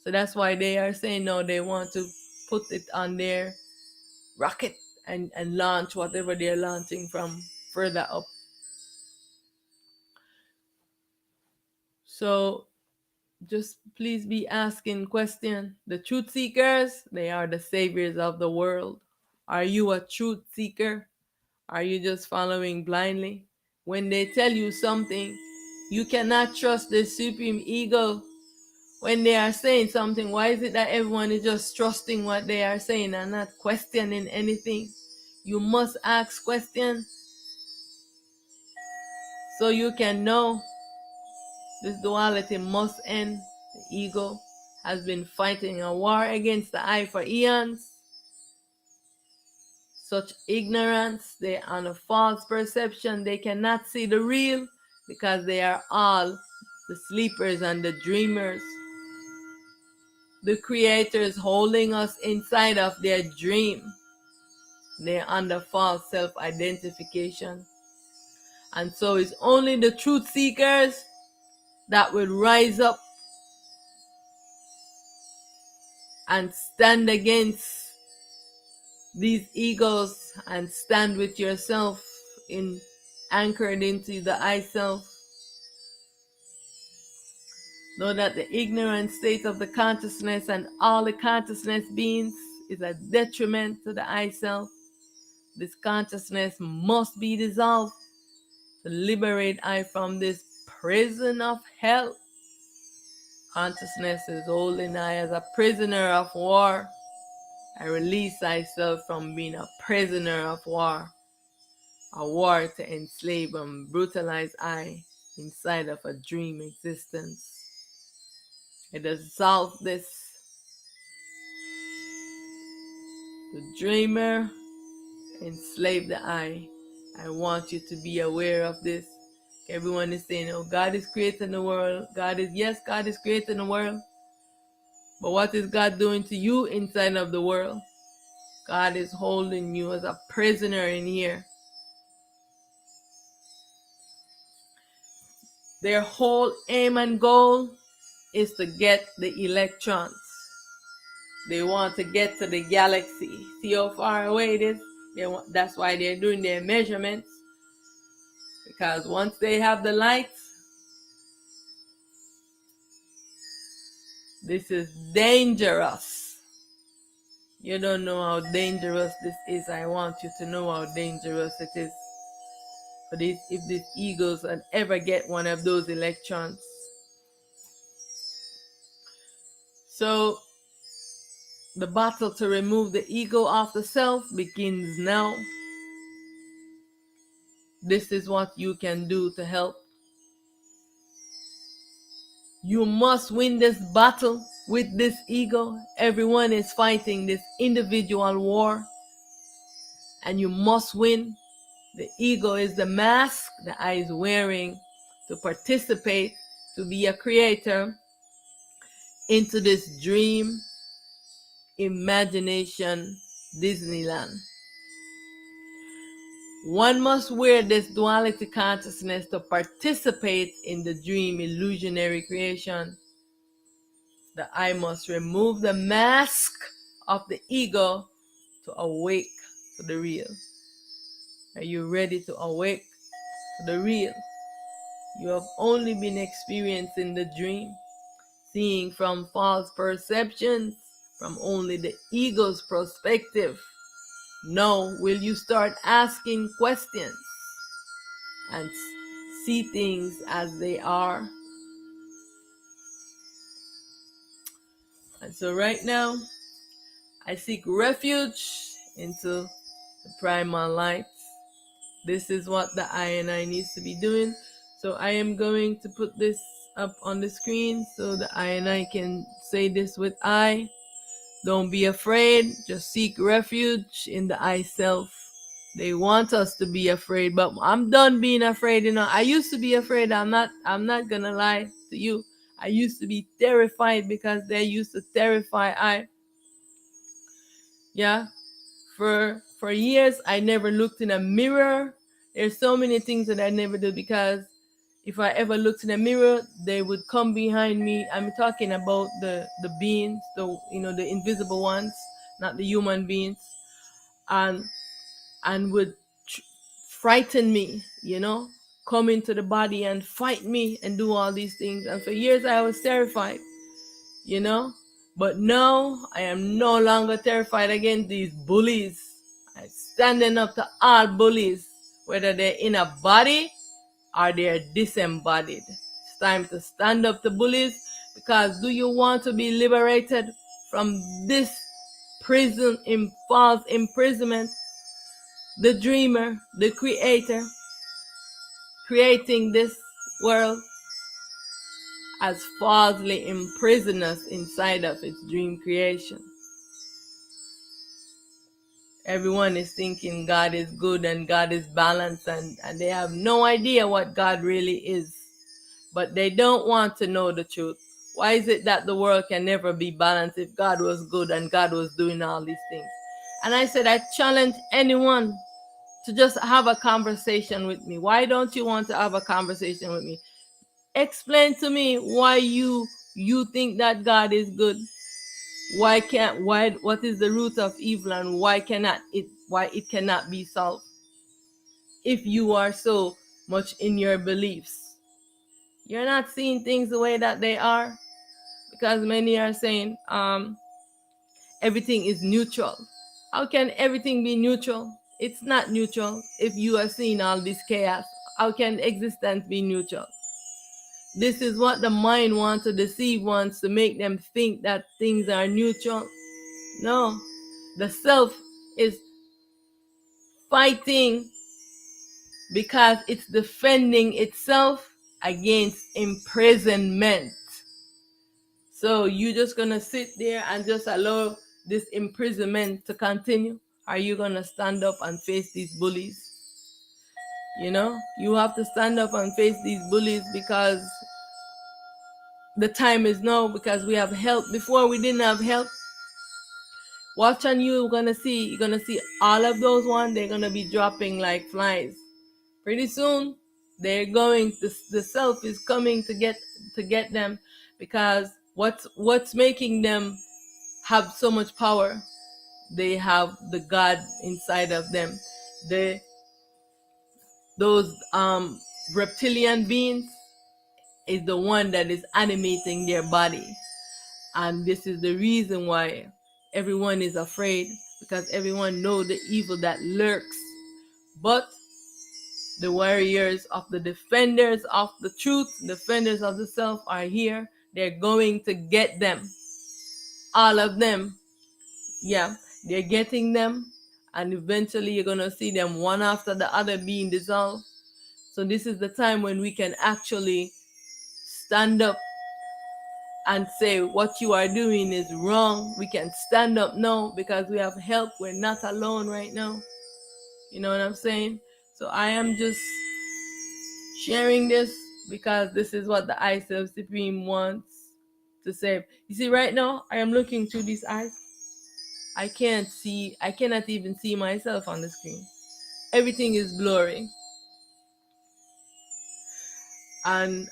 So that's why they are saying no, they want to put it on their rocket and launch whatever they're launching from further up. So just please be asking question. The truth seekers, they are the saviors of the world. Are you a truth seeker? Are you just following blindly? When they tell you something, you cannot trust the supreme ego. When they are saying something, why is it that everyone is just trusting what they are saying and not questioning anything? You must ask questions so you can know this duality must end. The ego has been fighting a war against the I for eons. Such ignorance, they are on a false perception. They cannot see the real because they are all the sleepers and the dreamers. The creators holding us inside of their dream. They're under false self-identification. And so it's only the truth seekers that will rise up and stand against these egos and stand with yourself in anchored into the I self. Know that the ignorant state of the consciousness and all the consciousness beings is a detriment to the I self. This consciousness must be dissolved to liberate I from this prison of hell. Consciousness is holding I as a prisoner of war. I release myself from being a prisoner of war. A war to enslave and brutalize I inside of a dream existence. I dissolve this. The dreamer enslave the I. I want you to be aware of this. Everyone is saying, oh, God is creating the world. Yes, God is creating the world. But what is God doing to you inside of the world? God is holding you as a prisoner in here. Their whole aim and goal is to get the electrons. They want to get to the galaxy. See how far away it is? That's why they're doing their measurements. Because once they have the lights, this is dangerous. You don't know how dangerous this is. I want you to know how dangerous it is. But if these egos and ever get one of those electrons. So the battle to remove the ego off the self begins now. This is what you can do to help. You must win this battle with this ego. Everyone is fighting this individual war. And you must win. The ego is the mask the I is wearing to participate, to be a creator into this dream, imagination, Disneyland. One must wear this duality consciousness to participate in the dream illusionary creation. The I must remove the mask of the ego to awake to the real. Are you ready to awake to the real? You have only been experiencing the dream, seeing from false perceptions, from only the ego's perspective. Now, will you start asking questions and see things as they are? And so right now, I seek refuge into the primal light. This is what the I and I needs to be doing. So I am going to put this up on the screen so the I and I can say this with I. Don't be afraid. Just seek refuge in the I self. They want us to be afraid, but I'm done being afraid. I used to be afraid. I'm not gonna lie to you. I used to be terrified because they used to terrify I. Yeah. For years I never looked in a mirror. There's so many things that I never did because If I ever looked in the mirror, they would come behind me. I'm talking about the beings, the invisible ones, not the human beings, and would tr- frighten me, come into the body and fight me and do all these things. And for years I was terrified, you know. But now I am no longer terrified against these bullies. I'm standing up to all bullies, whether they're in a body or they're disembodied. It's time to stand up to bullies, because do you want to be liberated from this prison in false imprisonment? The dreamer, the creator, creating this world, has falsely imprisoned us inside of its dream creation. Everyone is thinking God is good and God is balanced, and they have no idea what God really is. But they don't want to know the truth. Why is it that the world can never be balanced if God was good and God was doing all these things? And I said, I challenge anyone to just have a conversation with me. Why don't you want to have a conversation with me? Explain to me why you think that God is good. What is the root of evil, and why it cannot be solved if you are so much in your beliefs? You're not seeing things the way that they are, because many are saying everything is neutral. How can everything be neutral? It's not neutral if you are seeing all this chaos. How can existence be neutral? This is what the mind wants to deceive, wants to make them think that things are neutral. No, the self is fighting because it's defending itself against imprisonment. So you just gonna sit there and just allow this imprisonment to continue? Are you gonna stand up and face these bullies? You have to stand up and face these bullies, because the time is now, because we have help. Before we didn't have help. Watch, and you're gonna see all of those ones, they're gonna be dropping like flies. Pretty soon, the self is coming to get them, because what's making them have so much power? They have the God inside of them. Those reptilian beings is the one that is animating their body. And this is the reason why everyone is afraid, because everyone knows the evil that lurks. But the warriors of the defenders of the truth, defenders of the self, are here. They're going to get them. All of them. Yeah, they're getting them. And eventually you're going to see them one after the other being dissolved. So this is the time when we can actually stand up and say what you are doing is wrong. We can stand up now because we have help. We're not alone right now. You know what I'm saying? So I am just sharing this because this is what the I Self Supreme wants to say. You see, right now I am looking through these eyes. I cannot even see myself on the screen. Everything is blurry. And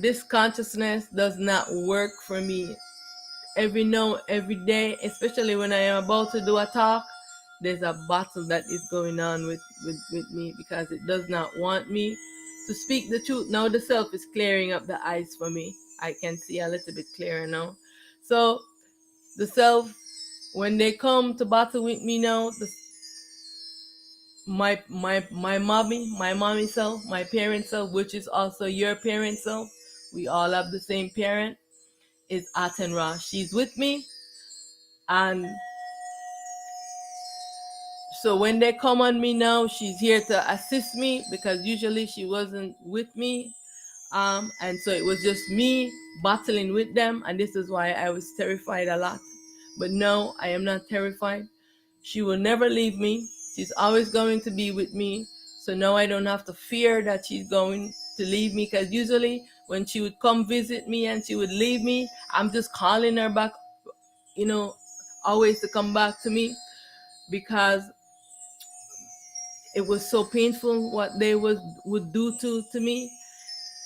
this consciousness does not work for me. Every day, especially when I am about to do a talk, there's a battle that is going on with me, because it does not want me to speak the truth. Now the self is clearing up the eyes for me. I can see a little bit clearer now. So the self, when they come to battle with me now, my mommy self, my parent self, which is also your parent self, we all have the same parent, is Aten Ra. She's with me. And so when they come on me now, she's here to assist me, because usually she wasn't with me. And so it was just me battling with them. And this is why I was terrified a lot. But no, I am not terrified. She will never leave me. She's always going to be with me. So now I don't have to fear that she's going to leave me, because usually when she would come visit me and she would leave me, I'm just calling her back, always to come back to me, because it was so painful what they would do to me.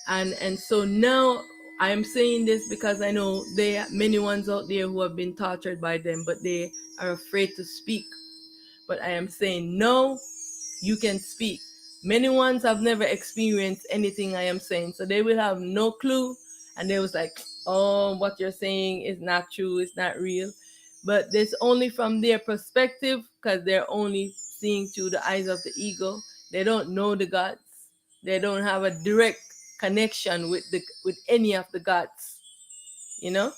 And so now I am saying this because I know there are many ones out there who have been tortured by them, but they are afraid to speak. But I am saying no, you can speak. Many ones have never experienced anything I am saying, so they will have no clue, and they was like, "Oh, what you're saying is not true. It's not real." But it's only from their perspective, because they're only seeing through the eyes of the ego. They don't know the gods. They don't have a direct connection with any of the gods, you know.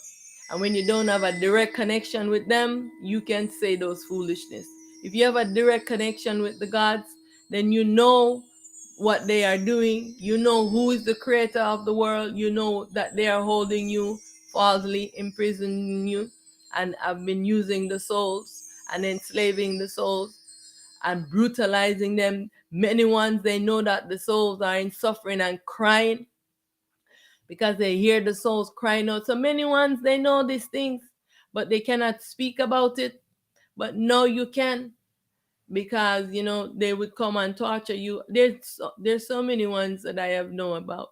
And when you don't have a direct connection with them, you can say those foolishness. If you have a direct connection with the gods, then you know what they are doing. You know who is the creator of the world. You know that they are holding you falsely, imprisoning you, and have been using the souls and enslaving the souls and brutalizing them. Many ones, they know that the souls are in suffering and crying because they hear the souls crying out. So many ones, they know these things, but they cannot speak about it. But no, you can, because they would come and torture you. There's so many ones that I have known about,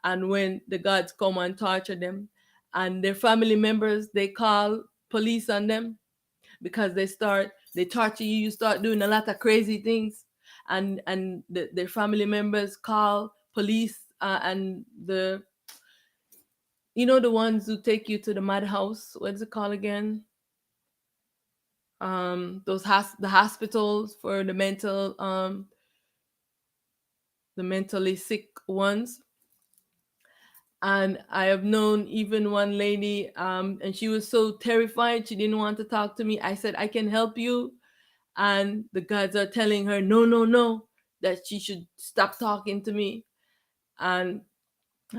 and when the gods come and torture them, and their family members, they call police on them because they torture you. You start doing a lot of crazy things, and their family members call police, and the ones who take you to the madhouse. What's it called again? The hospitals for the mentally sick ones. And I have known even one lady, and she was so terrified, she didn't want to talk to me. I said, I can help you. And the gods are telling her, no, no, no, that she should stop talking to me. And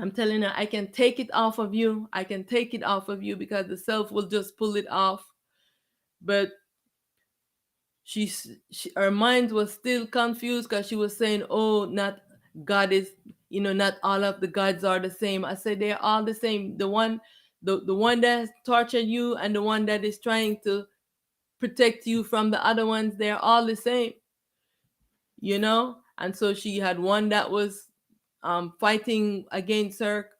I'm telling her, I can take it off of you. I can take it off of you, because the self will just pull it off. But her mind was still confused, because she was saying, oh, not God is, not all of the gods are the same. I said, they're all the same. The one that tortured you, and the one that is trying to protect you from the other ones, they're all the same. And so she had one that was fighting against her,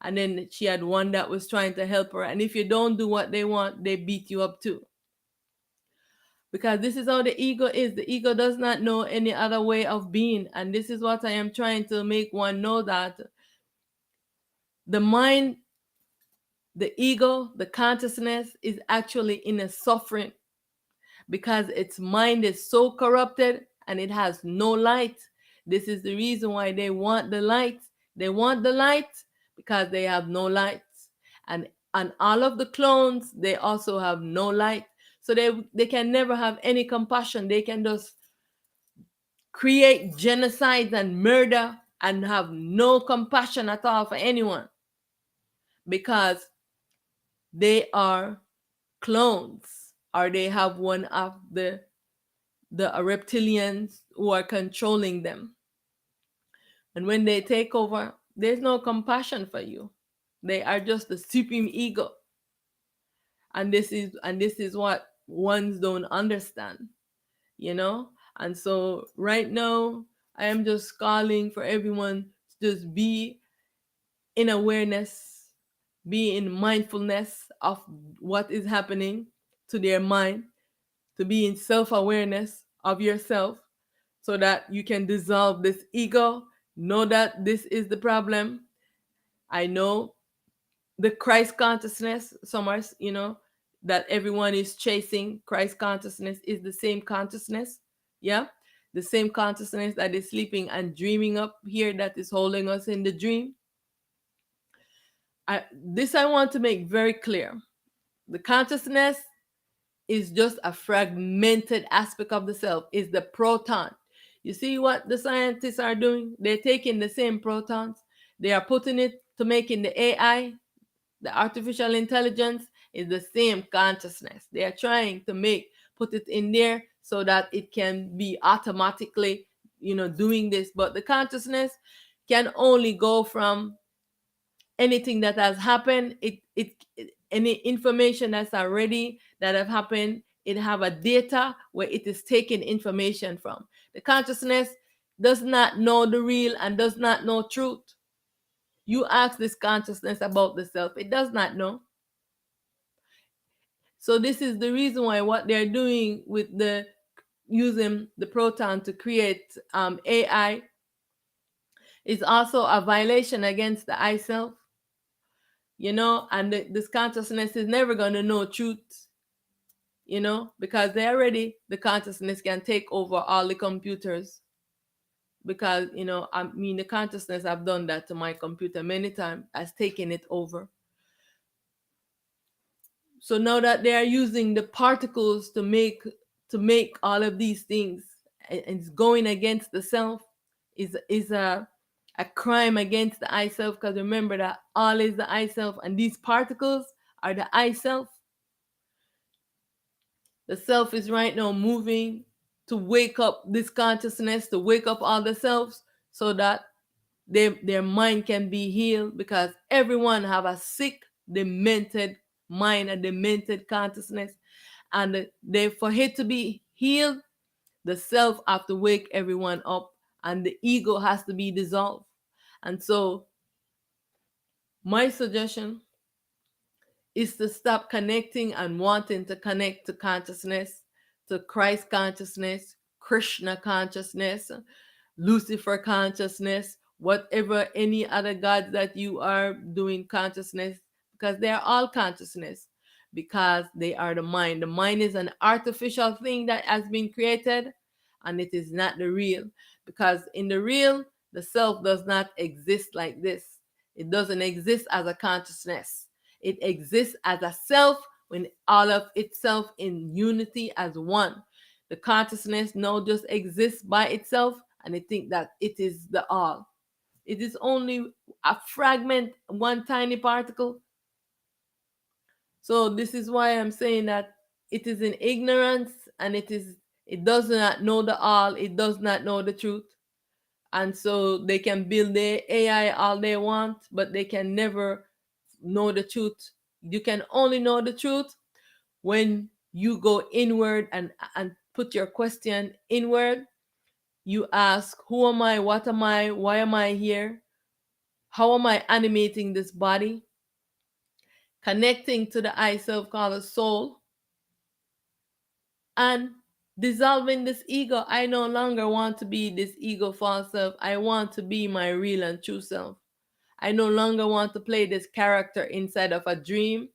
and then she had one that was trying to help her. And if you don't do what they want, they beat you up too, because this is how the ego is. The ego does not know any other way of being. And this is what I am trying to make one know, that the mind, the ego, the consciousness is actually in a suffering, because its mind is so corrupted and it has no light. This is the reason why they want the light. They want the light because they have no light. And all of the clones, they also have no light. So they can never have any compassion. They can just create genocide and murder and have no compassion at all for anyone, because they are clones, or they have one of the reptilians who are controlling them. And when they take over, there's no compassion for you. They are just the supreme ego. And this is what ones don't understand, you know? And so right now, I am just calling for everyone to just be in awareness, be in mindfulness of what is happening to their mind, to be in self-awareness of yourself, so that you can dissolve this ego. Know that this is the problem. I know the Christ consciousness, somewhere, that everyone is chasing. Christ consciousness is the same consciousness. Yeah. The same consciousness that is sleeping and dreaming up here, that is holding us in the dream. I want to make very clear. The consciousness is just a fragmented aspect of the self, is the proton. You see what the scientists are doing? They're taking the same protons, they are putting it to making the AI, the artificial intelligence, is the same consciousness. They are trying to put it in there so that it can be automatically, doing this. But the consciousness can only go from anything that has happened. Any information that's already that have happened, it have a data where it is taking information from. The consciousness does not know the real and does not know truth. You ask this consciousness about the self, it does not know. So this is the reason why what they're doing with the using the proton to create AI is also a violation against the I self, and this consciousness is never going to know truth, because they already, the consciousness can take over all the computers. Because, I mean, the consciousness, I've done that to my computer many times, has taken it over. So now that they are using the particles to make all of these things, and it's going against the self, is a crime against the I self. Because remember that all is the I self, and these particles are the I self. The self is right now moving to wake up this consciousness, to wake up all the selves, so that their mind can be healed. Because everyone have a sick, demented mind, a demented consciousness, and they, for it to be healed, the self have to wake everyone up, and the ego has to be dissolved. And so my suggestion is to stop connecting and wanting to connect to consciousness, to Christ consciousness, Krishna consciousness, Lucifer consciousness, whatever any other gods that you are doing consciousness, because they are all consciousness, because they are the mind. The mind is an artificial thing that has been created, and it is not the real. Because in the real, the self does not exist like this. It doesn't exist as a consciousness. It exists as a self, when all of itself in unity as one. The consciousness now just exists by itself, and I think that it is the all. It is only a fragment, one tiny particle. So this is why I'm saying that it is in ignorance, and it does not know the all, it does not know the truth. And so they can build their AI all they want, but they can never know the truth. You can only know the truth when you go inward and put your question inward. You ask, who am I? What am I? Why am I here? How am I animating this body? Connecting to the I self called a soul, and dissolving this ego. I no longer want to be this ego false self. I want to be my real and true self. I no longer want to play this character inside of a dream.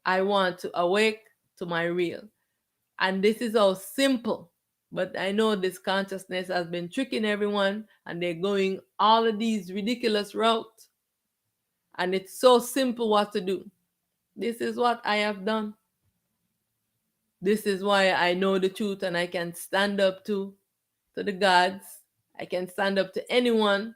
I want to awake to my real. And this is all simple. But I know this consciousness has been tricking everyone, and they're going all of these ridiculous routes. And it's so simple what to do. This is what I have done. This is why I know the truth, and I can stand up to the gods. I can stand up to anyone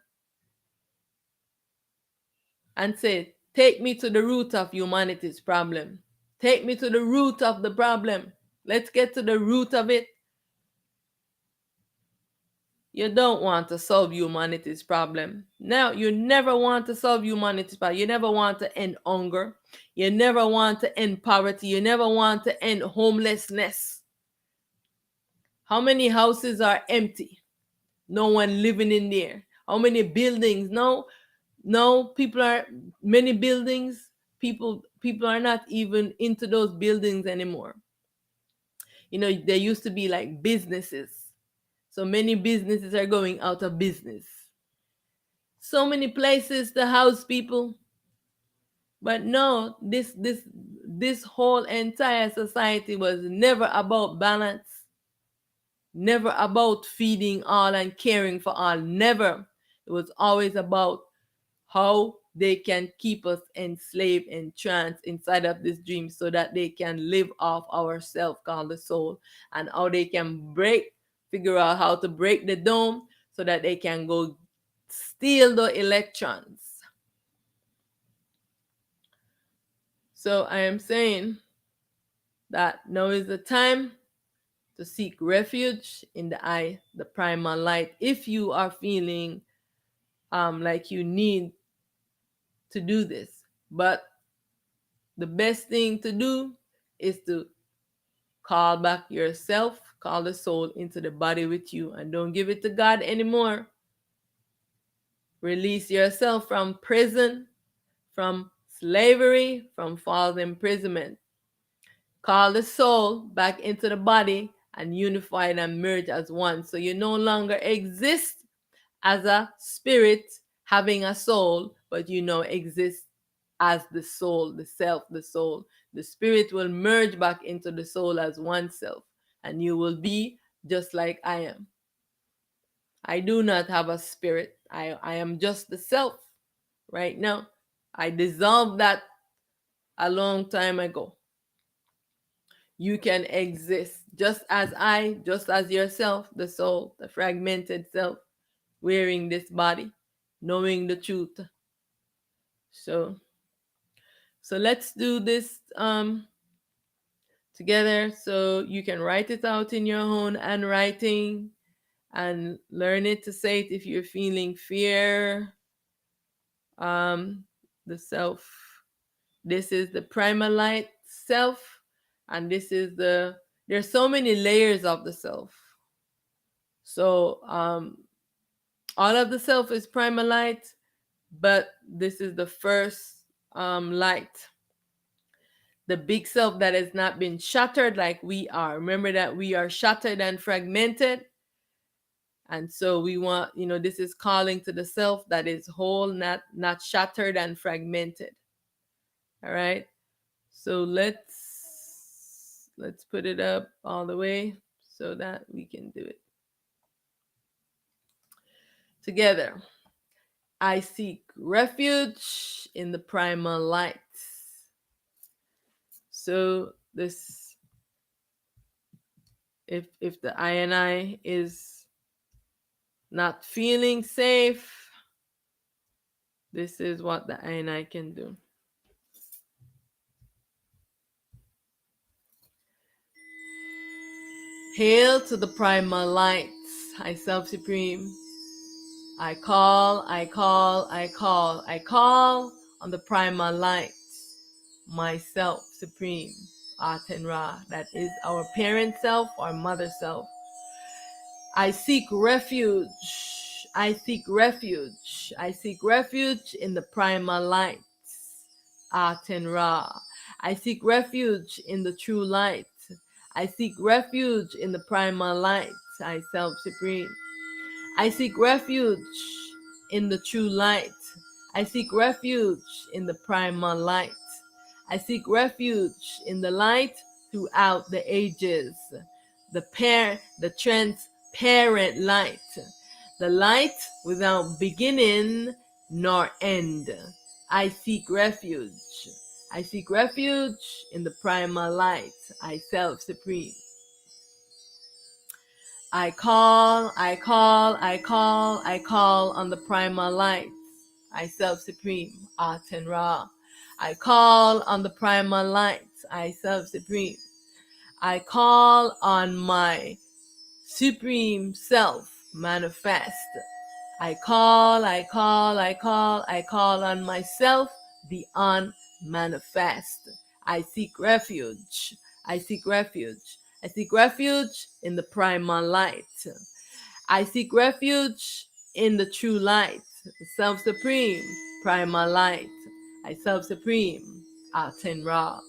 and say, take me to the root of humanity's problem. Take me to the root of the problem. Let's get to the root of it. You don't want to solve humanity's problem. Now, you never want to solve humanity's problem. You never want to end hunger. You never want to end poverty. You never want to end homelessness. How many houses are empty? No one living in there. How many buildings? No, people are, many buildings, people are not even into those buildings anymore. There used to be like businesses. So many businesses are going out of business. So many places to house people. But no, this whole entire society was never about balance, never about feeding all and caring for all. Never. It was always about how they can keep us enslaved and tranced inside of this dream, so that they can live off our self called the soul, and how they can figure out how to break the dome, so that they can go steal the electrons. So I am saying that now is the time to seek refuge in the primal light. If you are feeling like you need to do this, but the best thing to do is to call back yourself, call the soul into the body with you, and don't give it to God anymore. Release yourself from prison, from slavery, from false imprisonment. Call the soul back into the body and unify it and merge as one. So you no longer exist as a spirit having a soul, but you now exist as the soul, the self, the soul. The spirit will merge back into the soul as one self, and you will be just like I am. I do not have a spirit. I am just the self right now. I dissolved that a long time ago. You can exist just as I, just as yourself, the soul, the fragmented self, wearing this body, knowing the truth. So let's do this together, so you can write it out in your own handwriting and learn it to say it if you're feeling fear. The self, this is the primal light self, and this is there's so many layers of the self. So all of the self is primal light, but this is the first light, the big self that has not been shattered like we are. Remember that we are shattered and fragmented. And so we want, this is calling to the self that is whole, not shattered and fragmented. All right. So let's put it up all the way so that we can do it together. I seek refuge in the primal light. So this, if the I and I is not feeling safe, this is what the I and I can do. Hail to the primal lights, I self-supreme. I call, I call, I call, I call on the primal lights, myself supreme, Aten Ra. That is our parent self, our mother self. I seek refuge. I seek refuge. I seek refuge in the primal lights, Aten Ra. I seek refuge in the true light. I seek refuge in the primal light, I self supreme. I seek refuge in the true light. I seek refuge in the primal light. I seek refuge in the light throughout the ages. The transparent light. The light without beginning nor end. I seek refuge. I seek refuge in the primal light, I self supreme. I call, I call, I call, I call on the primal lights, I self supreme, Aten Ra. I call on the primal lights, I self supreme. I call on my supreme self manifest. I call, I call, I call, I call on myself beyond manifest. I seek refuge. I seek refuge. I seek refuge in the primal light. I seek refuge in the true light, the self-supreme primal light. I self-supreme, Aten Ra.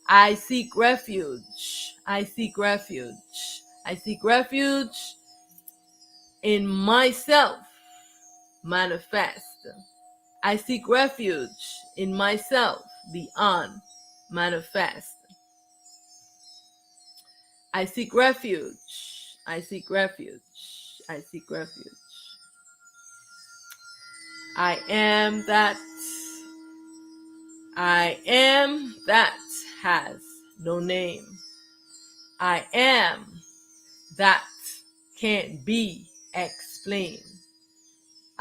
I seek refuge. I seek refuge. I seek refuge in myself manifest. I seek refuge in myself beyond manifest. I seek refuge. I seek refuge. I seek refuge. I am that. I am that has no name. I am that can't be explained.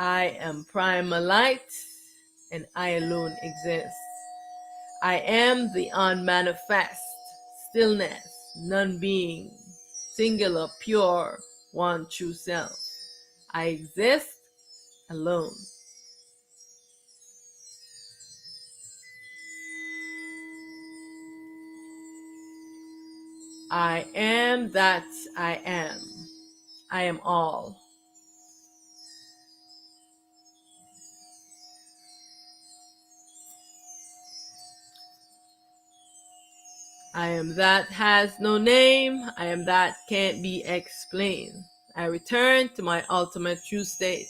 I am primal light, and I alone exist. I am the unmanifest, stillness, non-being, singular, pure, one true self. I exist alone. I am that I am. I am all. I am that has no name. I am that can't be explained. I return to my ultimate true state,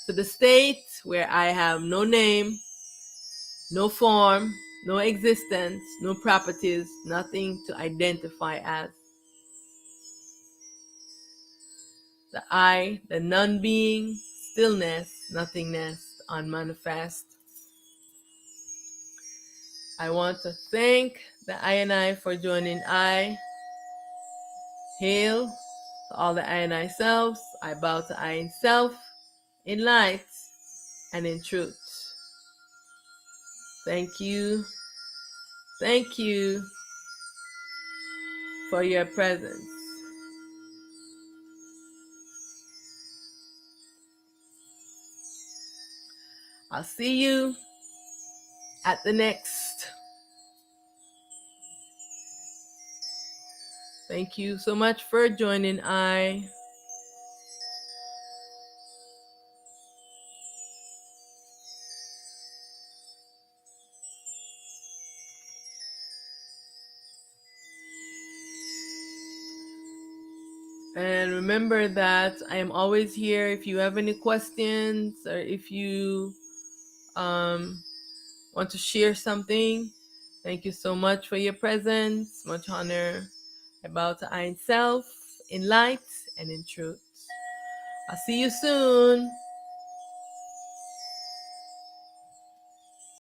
to the state where I have no name, no form, no existence, no properties, nothing to identify as. The I, the non-being, stillness, nothingness, unmanifest. I want to thank the I and I for joining I. Hail to all the I and I selves. I bow to I in self, in light, and in truth. Thank you. Thank you for your presence. I'll see you at the next. Thank you so much for joining I. And remember that I am always here if you have any questions or if you want to share something. Thank you so much for your presence. Much honor. About to I in self, in light, and in truth. I'll see you soon.